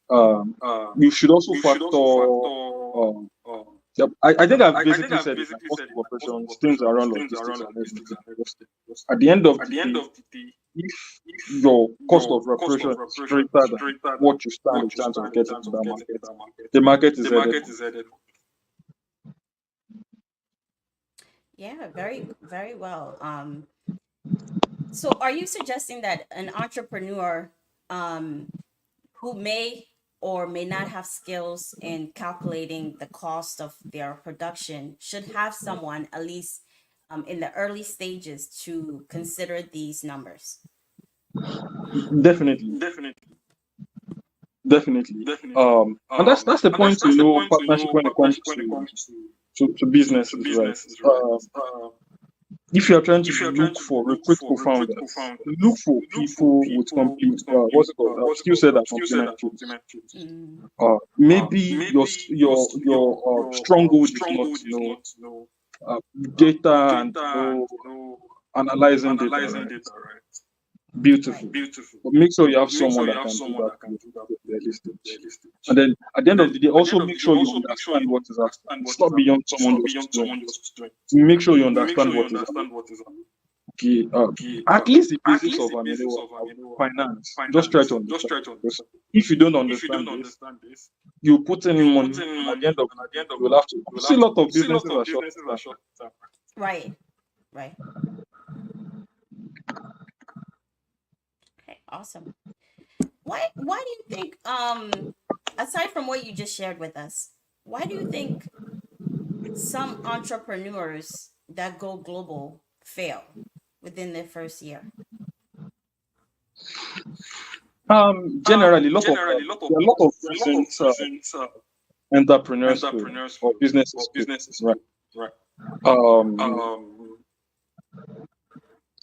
um, um, you should also you should also factor. factor. Um, Um, yep, I think I've I think basically I've said it. Like basically cost said of it. Like cost of operations, things around operations, things logistics around and logistics everything. and Just everything. Just at the end of at the the end day, of the day, if if your cost your of cost of operation is operation greater is than greater than what you stand a what you chance of stand a getting chance in of that getting in market, that market, the market the is headed market for. is headed for. Yeah, very, very well. So are you suggesting that an entrepreneur um, who may or may not have skills in calculating the cost of their production should have someone at least in the early stages to consider these numbers. Definitely, Definitely, definitely. definitely. And that's the And that's point to that's the know point to partnership know when it comes partnership when it comes to to to businesses, right? businesses, right? If you are trying to If you are trying look to for look recruit for recruit co-founders, look co-founders, for look for people with people with what's complete it called, what's it skill called set that skill set complement that you. complement you. Mm, Maybe Maybe your your stronghold is not, stronghold is not uh, data and data and analyzing data, analyzing right? data, right? right. Beautiful. Beautiful. But make sure you have But make someone sure you that have can do someone that that can with do that the early at the stage. early And stage. then at the And end of then the day, at the also end of make the day, sure you also make sure understand you what is happening. understand It's what is not happening. beyond It's someone not just beyond someone doing it. just doing it. Make sure you Make understand sure you what is happening. understand what is happening. Okay, Okay, at least the at basics least of the basics of finance. Just try to finance. Just understand try it. to Because understand. if you don't If you understand don't this, understand this, you put in you put money, in and at the money, end of and the at the day, end of you will the have day, to. you will See, a have to lot of see a lot businesses of are short businesses are term. short term. Right. Right. Okay. Awesome. Why do you think aside from what you just shared with us, why do you think some entrepreneurs that go global fail within their first year? Generally, Generally, there are a lot of there are a lot of reasons reasons entrepreneurs fail entrepreneurs or fail businesses or fail, businesses right? fail, right? Um, Um,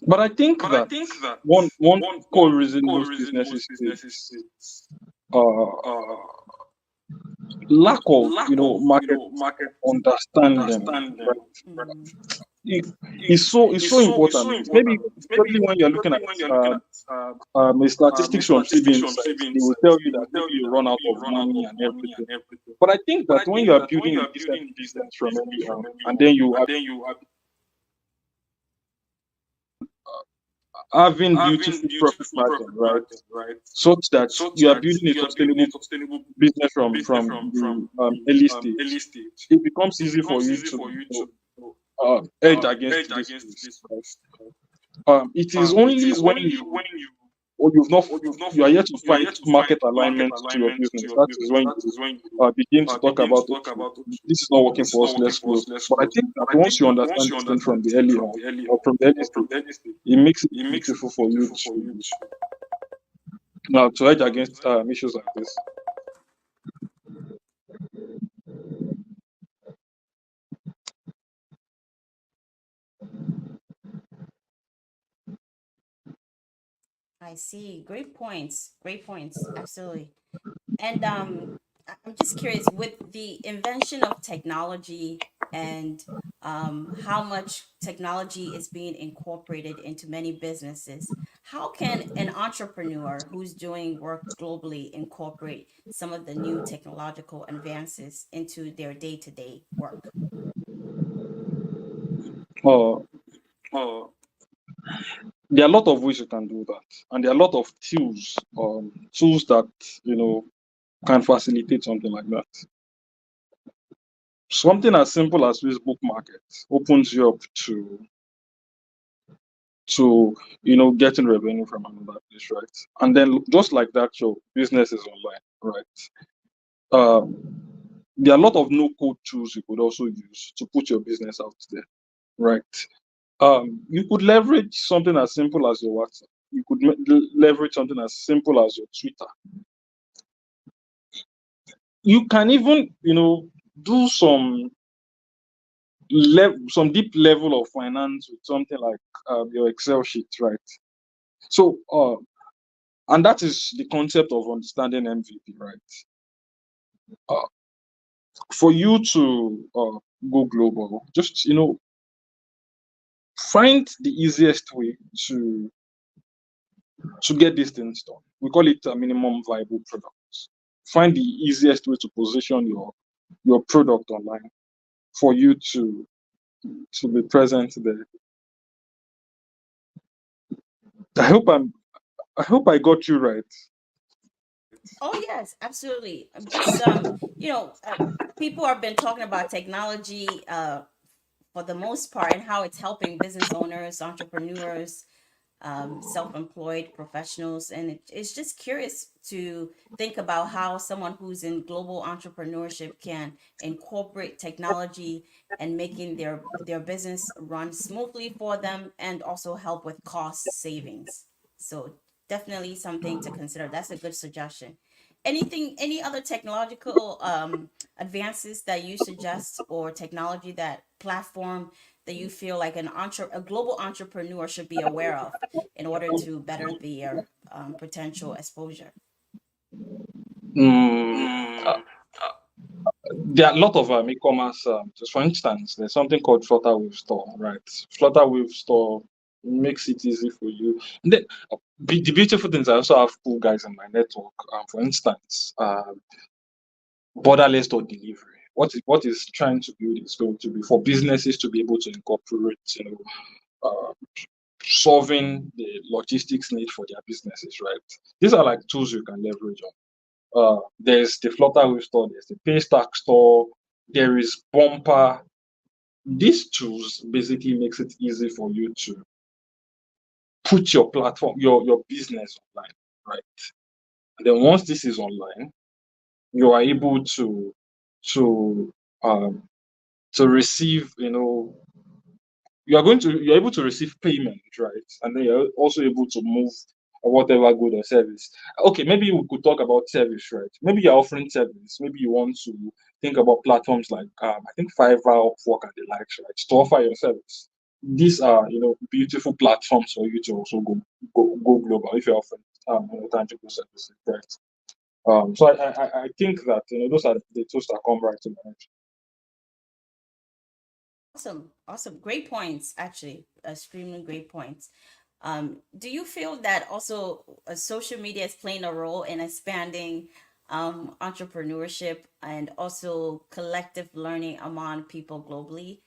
but I think but I that think that one core one reason core most reason most businesses fail businesses is face uh, uh, lack of lack of market market understanding. understanding. Right? Mm, It, It, it's so it's so important. Maybe important. Maybe probably when you're looking probably at when you're looking at statistics from statistics CB from Insights, CB they will Insights, tell you they that will maybe tell you you that run out maybe of you run out money of and money and everything. everything. But I think But that I when think you are that when building you a are decent building business decent from business early from on, early and on, then you and are then you are having having beautiful profit beautiful margin, profit right? margin, right? Such that Such you are that building a you are building sustainable a sustainable business business from the from early the stage. early stage. It becomes It easy for becomes you easy to for you to edge against edge this against risk. this Right? risk. It is It only is when only you when you or you've not or you are yet to you are find yet to market find market alignment to your alignment to business. your That is business. when That you is when you begin to talk begin about, to talk okay, about, okay, this is not working this is for us, not let's working for close. us, let's But I close. think that But I once think you that once understand you this thing from understand the this thing early from on the early or on from the early or from the stage, early stage, it makes it it makes it beautiful for you beautiful for you to edge against issues like this. I see. Great points. Great points. Absolutely. And I'm just curious with the invention of technology and how much technology is being incorporated into many businesses. How can an entrepreneur who's doing work globally incorporate some of the new technological advances into their day-to-day work? Uh, uh, there are a lot of ways you can do that, and there are a lot of tools that can facilitate something like that. Something as simple as Facebook Market opens you up to getting revenue from another place, right? And then just like that, your business is online, right? There are a lot of no code tools you could also use to put your business out there, right? You could leverage something as simple as your WhatsApp. You could leverage something as simple as your Twitter. You can even do some deep level of finance with something like your Excel sheet, right? So and that is the concept of understanding MVP, right? uh, for you to go global, just find the easiest way to get these things done. We call it a minimum viable product. Find the easiest way to position your product online for you to be present there. I hope I got you right. Oh yes, absolutely. I'm just people have been talking about technology for the most part and how it's helping business owners, entrepreneurs, self-employed professionals, and it's just curious to think about how someone who's in global entrepreneurship can incorporate technology and making their business run smoothly for them, and also help with cost savings. So definitely something to consider. That's a good suggestion. Any other technological advances that you suggest, or technology, that platform that you feel like a global entrepreneur should be aware of in order to better their potential exposure? Mm, uh, there are a lot of e-commerce. Just for instance, there's something called Flutterwave Store, right? Flutterwave Store makes it easy for you. And then, the beautiful things, I also have cool guys in my network. For instance, borderless door delivery. What is trying to build is going to be for businesses to be able to incorporate, uh, solving the logistics need for their businesses, right? These are like tools you can leverage on. There's the Flutterwave store, there's the Paystack store, there is Bumper. These tools basically makes it easy for you to put your platform, your business online, right? And then once this is online, you are able to um to receive, you're able to receive payment, right? And then you're also able to move whatever good or service. Okay, maybe we could talk about service, right? Maybe you're offering service. Maybe you want to think about platforms like I think Fiverr, Upwork, and the likes, right? To offer your service. These are beautiful platforms for you to also go global if you're offering tangible services, right? So I think that those are the tools that come right to mind. Awesome, awesome, great points. Actually, extremely great points. Do you feel that also social media is playing a role in expanding entrepreneurship and also collective learning among people globally?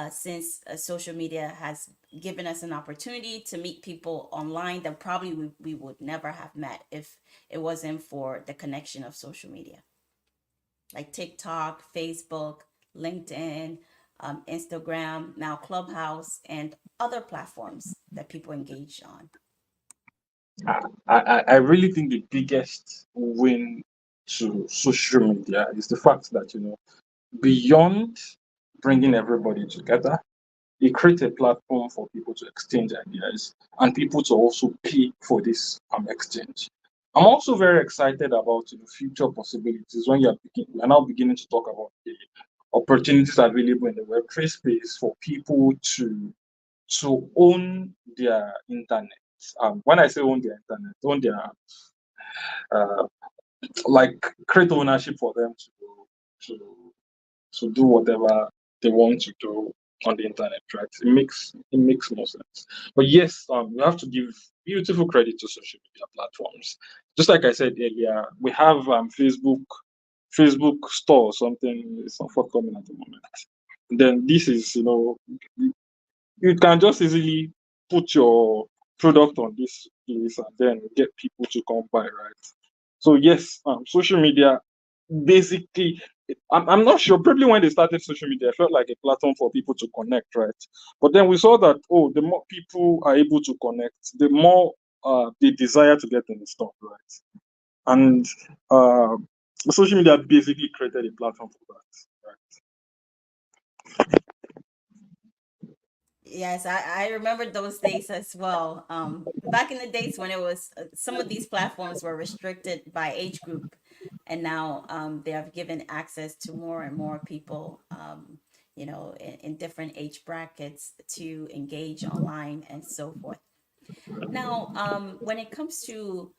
Since social media has given us an opportunity to meet people online that probably we would never have met if it wasn't for the connection of social media, like TikTok, Facebook, LinkedIn, Instagram, now Clubhouse, and other platforms that people engage on. I really think the biggest win to social media is the fact that beyond bringing everybody together, it creates a platform for people to exchange ideas and people to also pay for this exchange. I'm also very excited about the future possibilities when we are now beginning to talk about the opportunities available in the Web3 space for people to own their internet. When I say own their internet, own their uh, like create ownership for them to to do whatever they want to do on the internet, right? It makes more sense. But yes, we have to give beautiful credit to social media platforms. Just like I said earlier, we have Facebook store or something. It's not forthcoming at the moment. Then this is you can just easily put your product on this place and then get people to come by, right? So yes, social media basically, I'm not sure. Probably when they started social media, it felt like a platform for people to connect, right? But then we saw that the more people are able to connect, the more they desire to get in the stuff, right? And uh, social media basically created a platform for that, right? Yes, I remember those days as well. Back in the days when it was some of these platforms were restricted by age group, and now they have given access to more and more people, in different age brackets to engage online and so forth. Now, when it comes to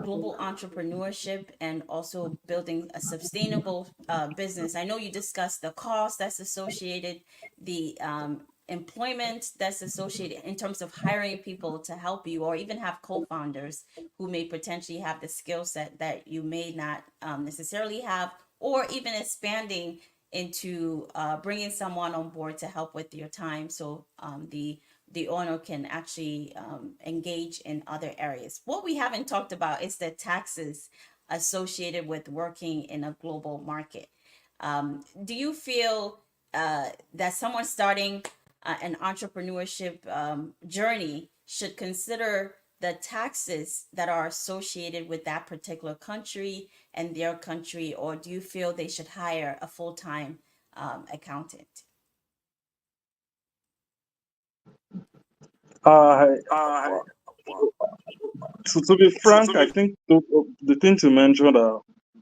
global entrepreneurship and also building a sustainable business, I know you discussed the cost that's associated, the employment that's associated in terms of hiring people to help you, or even have co-founders who may potentially have the skill set that you may not necessarily have, or even expanding into bringing someone on board to help with your time, so the owner can actually engage in other areas. What we haven't talked about is the taxes associated with working in a global market. Do you feel that someone starting an entrepreneurship journey should consider the taxes that are associated with that particular country and their country, or do you feel they should hire a full-time accountant? Uh, to be frank, I think the things you mentioned are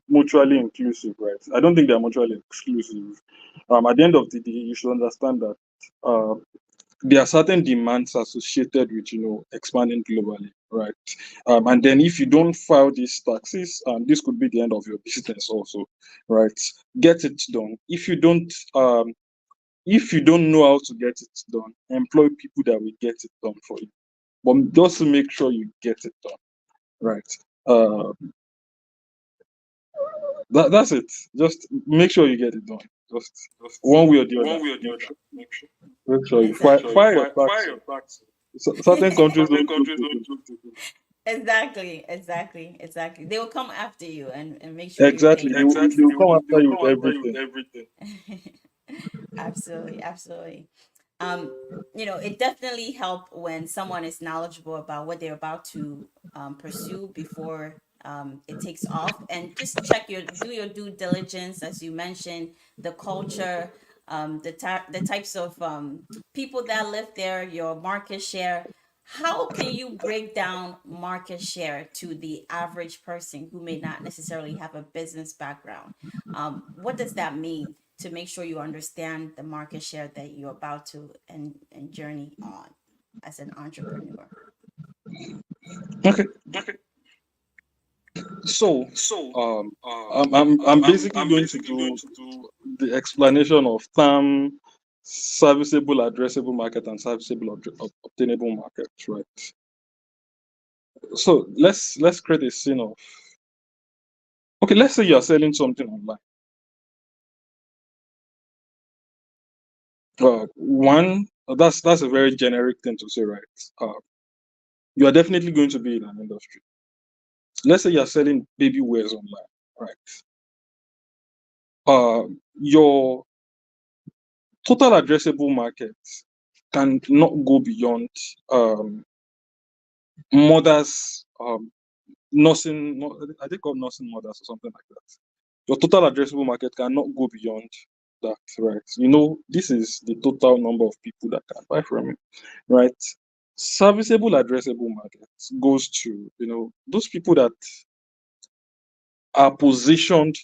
mutually inclusive, right? I don't think they're mutually exclusive. At the end of the day, you should understand that uh, there are certain demands associated with expanding globally, right? And then if you don't file these taxes, this could be the end of your business also, right? Get it done. If you don't know how to get it done, employ people that will get it done for you. But just make sure you get it done, right? Uh, that's it. Just make sure you get it done. Just Just one way or the other. one way or the Make other. sure, Make sure. make sure you Make file, sure you Exactly. file your fire taxes. your tax. Certain countries Certain don't do countries it. don't do it. Exactly, exactly, exactly. They will come after you and make sure you Exactly. pay. They will come They after will you come with after you with everything. everything. Absolutely, absolutely. Um, it definitely help when someone is knowledgeable about what they're about to pursue before it takes off, and just do your due diligence, as you mentioned, the culture, the types of people that live there, your market share. How can you break down market share to the average person who may not necessarily have a business background? What does that mean to make sure you understand the market share that you're about to and journey on as an entrepreneur? Okay. Okay. So, So, um, I'm basically I'm going to basically going do to do the explanation of term serviceable addressable market and serviceable obtainable market, right? So let's create a scene of, okay, let's say you're selling something online. One, that's a very generic thing to say, right? You are definitely going to be in an industry. Let's say you're selling baby wears online, right? Your total addressable market can not go beyond mothers, nursing, I think of nursing mothers or something like that. Your total addressable market cannot go beyond that, right? This is the total number of people that can buy from you, right? Serviceable addressable market goes to, those people that are positioned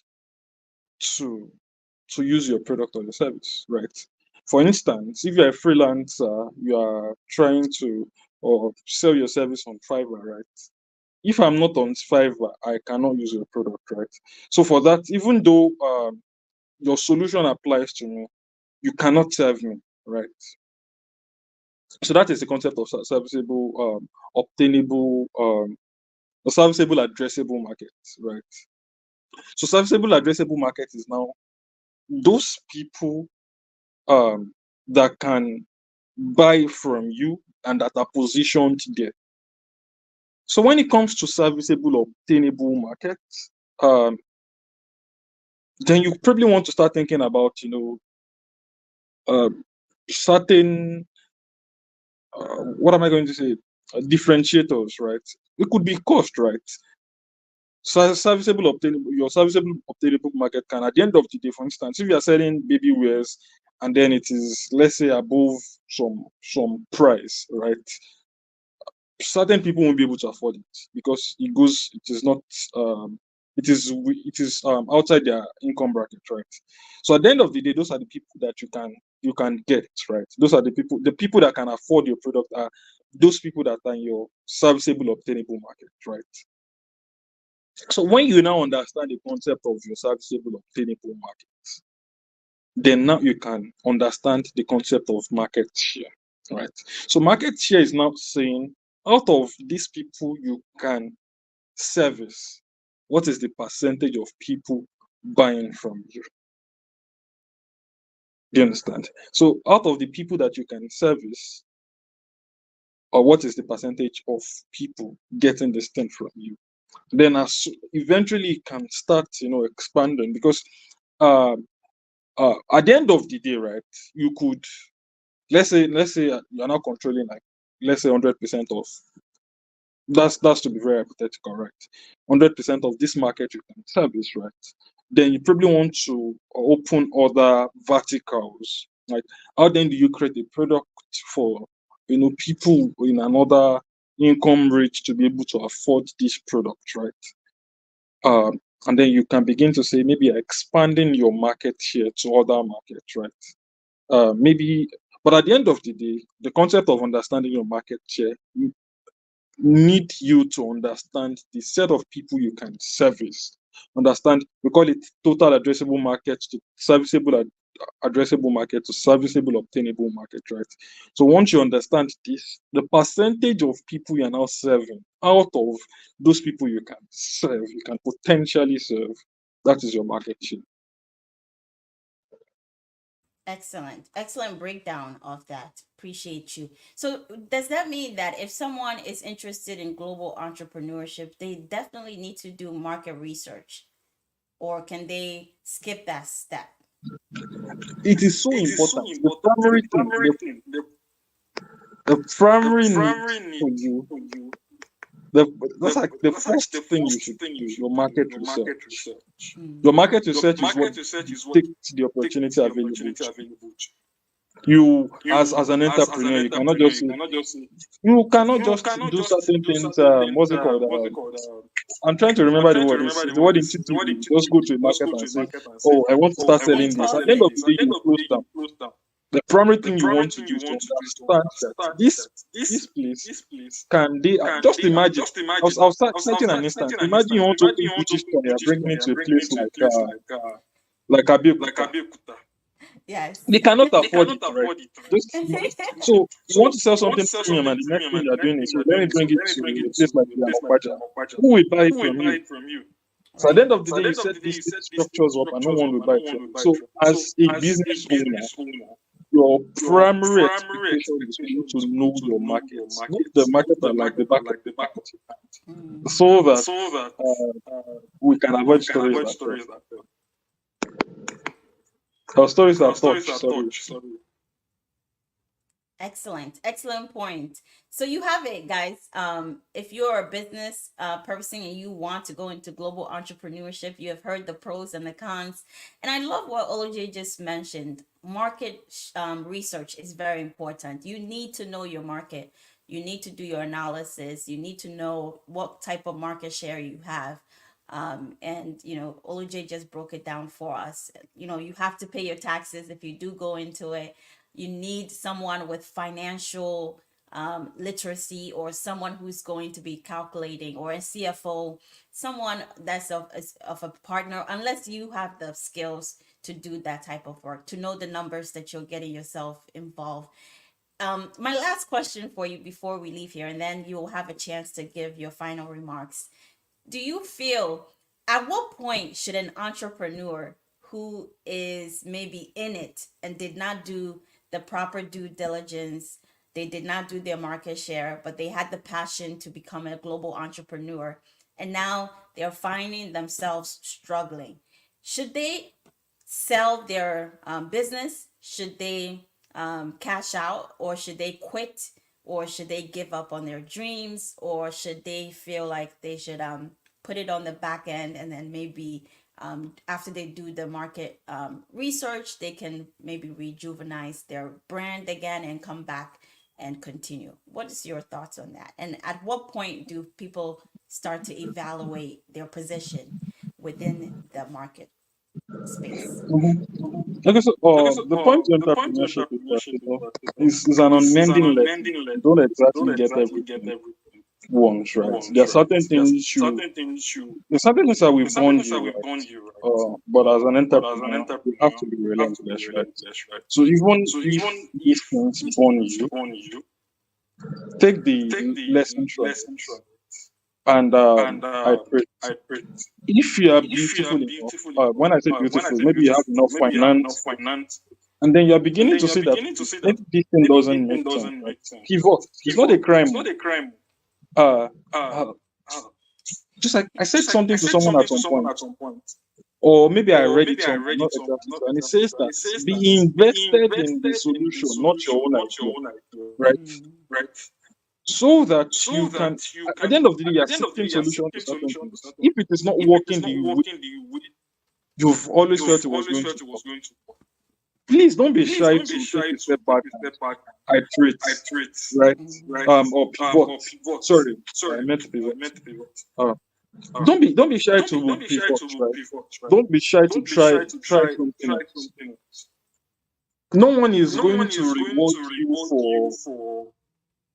to use your product or your service, right? For instance, if you're a freelancer, you are trying to or sell your service on Fiverr, right? If I'm not on Fiverr, I cannot use your product, right? So for that, even though your solution applies to me, you cannot serve me, right? So that is the concept of serviceable, obtainable, a serviceable addressable market, right? So serviceable addressable market is now those people um, that can buy from you and that are positioned there. So when it comes to serviceable obtainable market, um, then you probably want to start thinking about, uh, certain, what am I going to say, differentiators, right? It could be cost, right? So your serviceable obtainable market can, at the end of the day, for instance, if you are selling baby wears and then it is, let's say, above some price, right? Certain people won't be able to afford it because it is not, outside their income bracket, right? So at the end of the day, those are the people that you can get, right? Those are the people that can afford your product are those people that are in your serviceable obtainable market, right? So when you now understand the concept of your serviceable obtainable market, then now you can understand the concept of market share, right? So market share is now saying, out of these people you can service, what is the percentage of people buying from you? Do you understand? So out of the people that you can service, or what is the percentage of people getting this thing from you? Then eventually it can start, expanding, because um at the end of the day, right, you could, let's say you're not controlling like let's say 100% of that's to be very hypothetical, right? 100% of this market you can service, right? Then you probably want to open other verticals, right? How then do you create a product for people in another income range to be able to afford this product, right? And then you can begin to say maybe expanding your market share to other markets, right? Maybe, but at the end of the day, the concept of understanding your market share need you to understand the set of people you can service. Understand, we call it total addressable market to serviceable addressable market to serviceable obtainable market, right? So once you understand this, the percentage of people you are now serving out of those people you can serve, you can potentially serve, that is your market share. Excellent. Excellent breakdown of that. Appreciate you. So, does that mean that if someone is interested in global entrepreneurship, they definitely need to do market research, or can they skip that step? It is so It is so important. The important. The primary thing, primary thing, the the primary need primary for need you, for you, the, that's the like the that's like first the thing you first should thing you do, should your do, market your market research. research. Your Mm. market Your research is what market research is what dictates the opportunity dictates the available opportunity to you. available to You, as you. an As an entrepreneur, you cannot entrepreneur, just you say, cannot just say, you cannot you just cannot do just certain do things. certain things. What's it called? What's it called? I'm trying to I'm remember the trying to word. remember It's the the word. word It's the word intuitively. in Just go TTV. to a Just market go to and a say, market and say, "Oh, I want to "Oh, start I want selling to this." start At the end selling of the this." At day, the end you of the close day, down. you close down. The primary The thing you primary want to thing do you is to want to do is to understand that understand this that this this place this place can they can just they imagine. just imagine. I'll start I'll setting an start instance. setting an Imagine you instance. want to Imagine open you want to Gucci open store and you're Gucci bringing store. it You're to a bringing place it to a place like like Abeokuta. Abeokuta. Yes. They cannot They afford cannot it, right? afford it. Just so you want So to sell you want something to sell premium, something and the next premium, thing and the you're next doing thing is, so you're let doing me is, so bring it let me to bring a it to place like a place like Okpaja. Okpaja. Who will buy it Who will from buy you? it from you? So at the end Right. of the So at day, the you end of set the day, these you set these structures up, and no structures one up, will and buy no it one from will you. buy it So from you. So as a as a business owner, business owner, your your primary primary expectation is for you expectation to is for you know to your know market, your know the markets, know market the are like the market back are of like the your back of hand, your hand, Mm. so that so that uh, uh, we can avoid we can stories avoid that fail. stories that fail. Or stories Our that stories touch. are Sorry. touch. Sorry. Excellent, excellent point. So you have it, guys. If you're a business person and you want to go into global entrepreneurship, you have heard the pros and the cons. And I love what OJ just mentioned. Market research is very important. You need to know your market. You need to do your analysis. You need to know what type of market share you have. And OJ just broke it down for us. You have to pay your taxes if you do go into it. You need someone with financial literacy, or someone who's going to be calculating, or a CFO, someone that's of a partner, unless you have the skills to do that type of work, to know the numbers that you're getting yourself involved. My last question for you before we leave here, and then you'll have a chance to give your final remarks. Do you feel, at what point should an entrepreneur who is maybe in it and did not do the proper due diligence, they did not do their market share, but they had the passion to become a global entrepreneur, and now they're finding themselves struggling, should they sell their business? Should they cash out, or should they quit, or should they give up on their dreams, or should they feel like they should put it on the back end, and then maybe after they do the market research, they can maybe rejuvenize their brand again and come back and continue? What is your thoughts on that? And at what point do people start to evaluate their position within the market space? Mhm. Okay, so Okay, so the point to the point to entrepreneurship is that entrepreneurship is that is an is an unending level. unending You level. don't You don't exactly get exactly get everything everything once, right? There once, are right? certain There's things certain things you there's certain things that will there's certain bond things that you, will right? bond you, right? But as an But as an entrepreneur, you have entrepreneur, to be you have to be relentless, right? relentless, right? So even So if even these if things these bond things you, bond you, take the take the lessons from lessons it. from it. And And I pray, I pray, if you are if you are beautiful enough, beautiful enough, when I say when I beautiful, say maybe you have beautiful, enough maybe you have enough finance, finance, and then you're and beginning then to you're see that beginning to see that maybe this thing maybe this doesn't make thing sense, doesn't right? make sense, Give right? up. It's Give not a up. It's crime. not a crime. Uh, Uh, uh, uh, just like I said just like I something to said someone something at to some someone point, at some point, or maybe I or read it maybe I somewhere, read not it somewhere, exactly not so, and it exactly says so, and that it says be that be invested in the invested in the solution, not your solution, own not your idea. own idea, Right? Mm. right? so that you can, at the end of the day, you're seeking solution to certain things. If it is not working the way you've always felt it was going to work, please don't be shy to take a step back and iterate, right? Or pivot. Sorry, I meant to pivot. Uh, don't be shy to pivot, right? Don't be shy to try something else. No one is going to reward you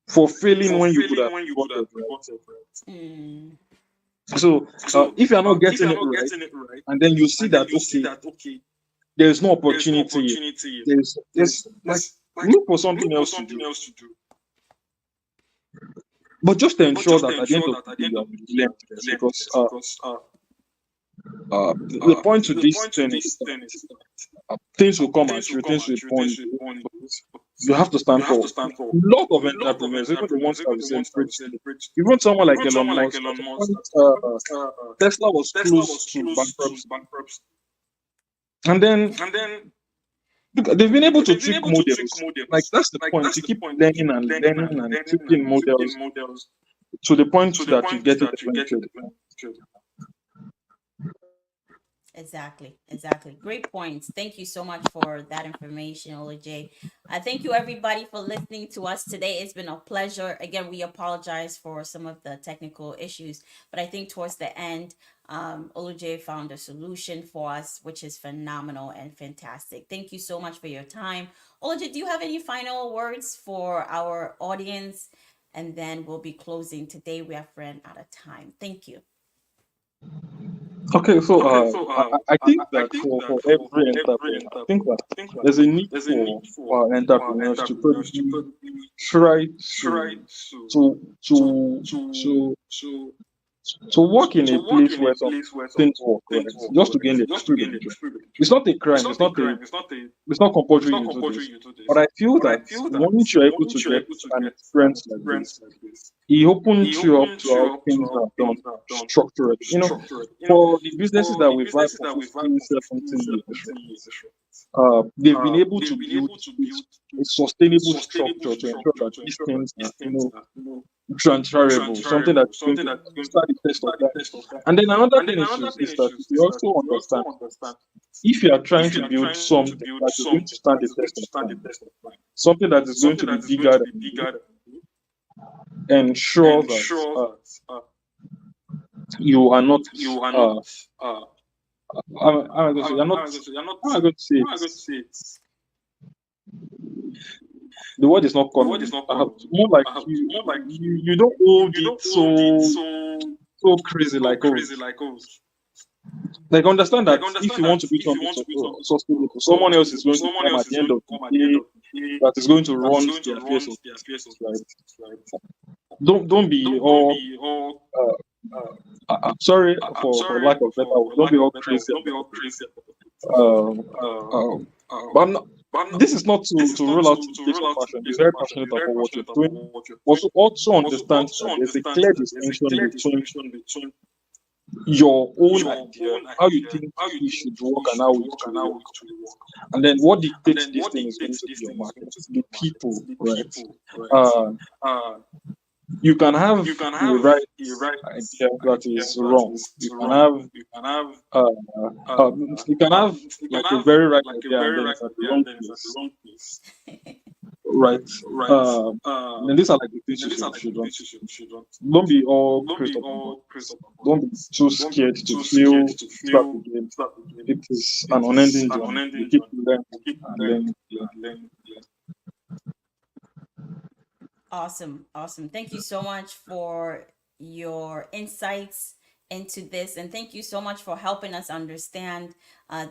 for failing when you could have pivoted, right? Mm. So if you're not getting it right, and then you see that okay, there's no opportunity here, there's like, look for something else to do. But just to ensure that at the end of the day you have relentless, because the point to this thing is that things will come at you, things will point you, but you have to stand for. A lot of entrepreneurs, even the ones that we celebrate today, even someone like Elon Musk, at the point Tesla was close to bankruptcy, and then look, they've been able to tweak models. Like, that's the point. You keep learning and learning and tweaking models to the point that you get it eventually. Exactly, exactly. Great points. Thank you so much for that information, Olaj. Thank you, everybody, for listening to us today. It's been a pleasure. Again, we apologize for some of the technical issues, but I think towards the end, Olaj found a solution for us, which is phenomenal and fantastic. Thank you so much for your time. Olaj, do you have any final words for our audience? And then we'll be closing today. We have ran out of time. Thank you. Okay, so I think that for every entrepreneur, I think that there's a need for entrepreneurs to probably try to to to to work in a place where some things work, right? Just to gain the experience. It's not a crime. It's not compulsory you do this. But I feel that once you're able to get an experience like this, it opens you up to how things are done structurally. For the businesses that we've had for 15, 17 years, they've been able to build a sustainable structure to ensure that these things are, transferable, something that's going to stand the test of time. And then another thing is that you also understand, if you are trying to build something that is going to stand the test of time, something that is going to be bigger than you, ensure that you are not I'm going to say, you're not, how am I going to say it? The word is not coming. More like you don't hold it so crazy, like, oh, like, understand that if you want to do something sustainable, someone else is going to come at the end of the day that is going to run the affairs of business, right? Don't be all sorry for lack of better word, don't be all crazy about it. But this is not to rule out the case of passion. Be very passionate about what you're doing. Also understand that there's a clear distinction between your own idea, how you think it should work and how it should work. And then what dictates this thing is going to be your market, the people, right? You can have a right idea that is wrong. You can have like a very right idea and then it's at the wrong place, right? And these are like the things don't be all crazy about it. Don't be too scared to fail. Start again. It is an unending journey. You keep learning and learning. Awesome. Awesome. Thank you so much for your insights into this. And thank you so much for helping us understand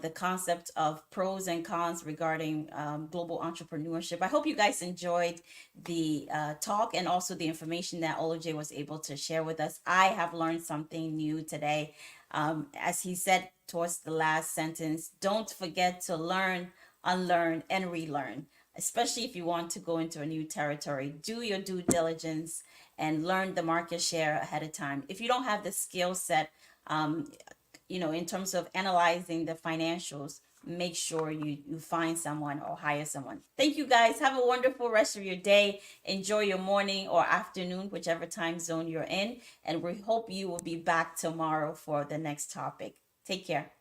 the concept of pros and cons regarding global entrepreneurship. I hope you guys enjoyed the talk and also the information that Olaj was able to share with us. I have learned something new today. As he said towards the last sentence, don't forget to learn, unlearn, and relearn, especially if you want to go into a new territory. Do your due diligence and learn the market share ahead of time. If you don't have the skill set, in terms of analyzing the financials, make sure you find someone or hire someone. Thank you guys. Have a wonderful rest of your day. Enjoy your morning or afternoon, whichever time zone you're in. And we hope you will be back tomorrow for the next topic. Take care.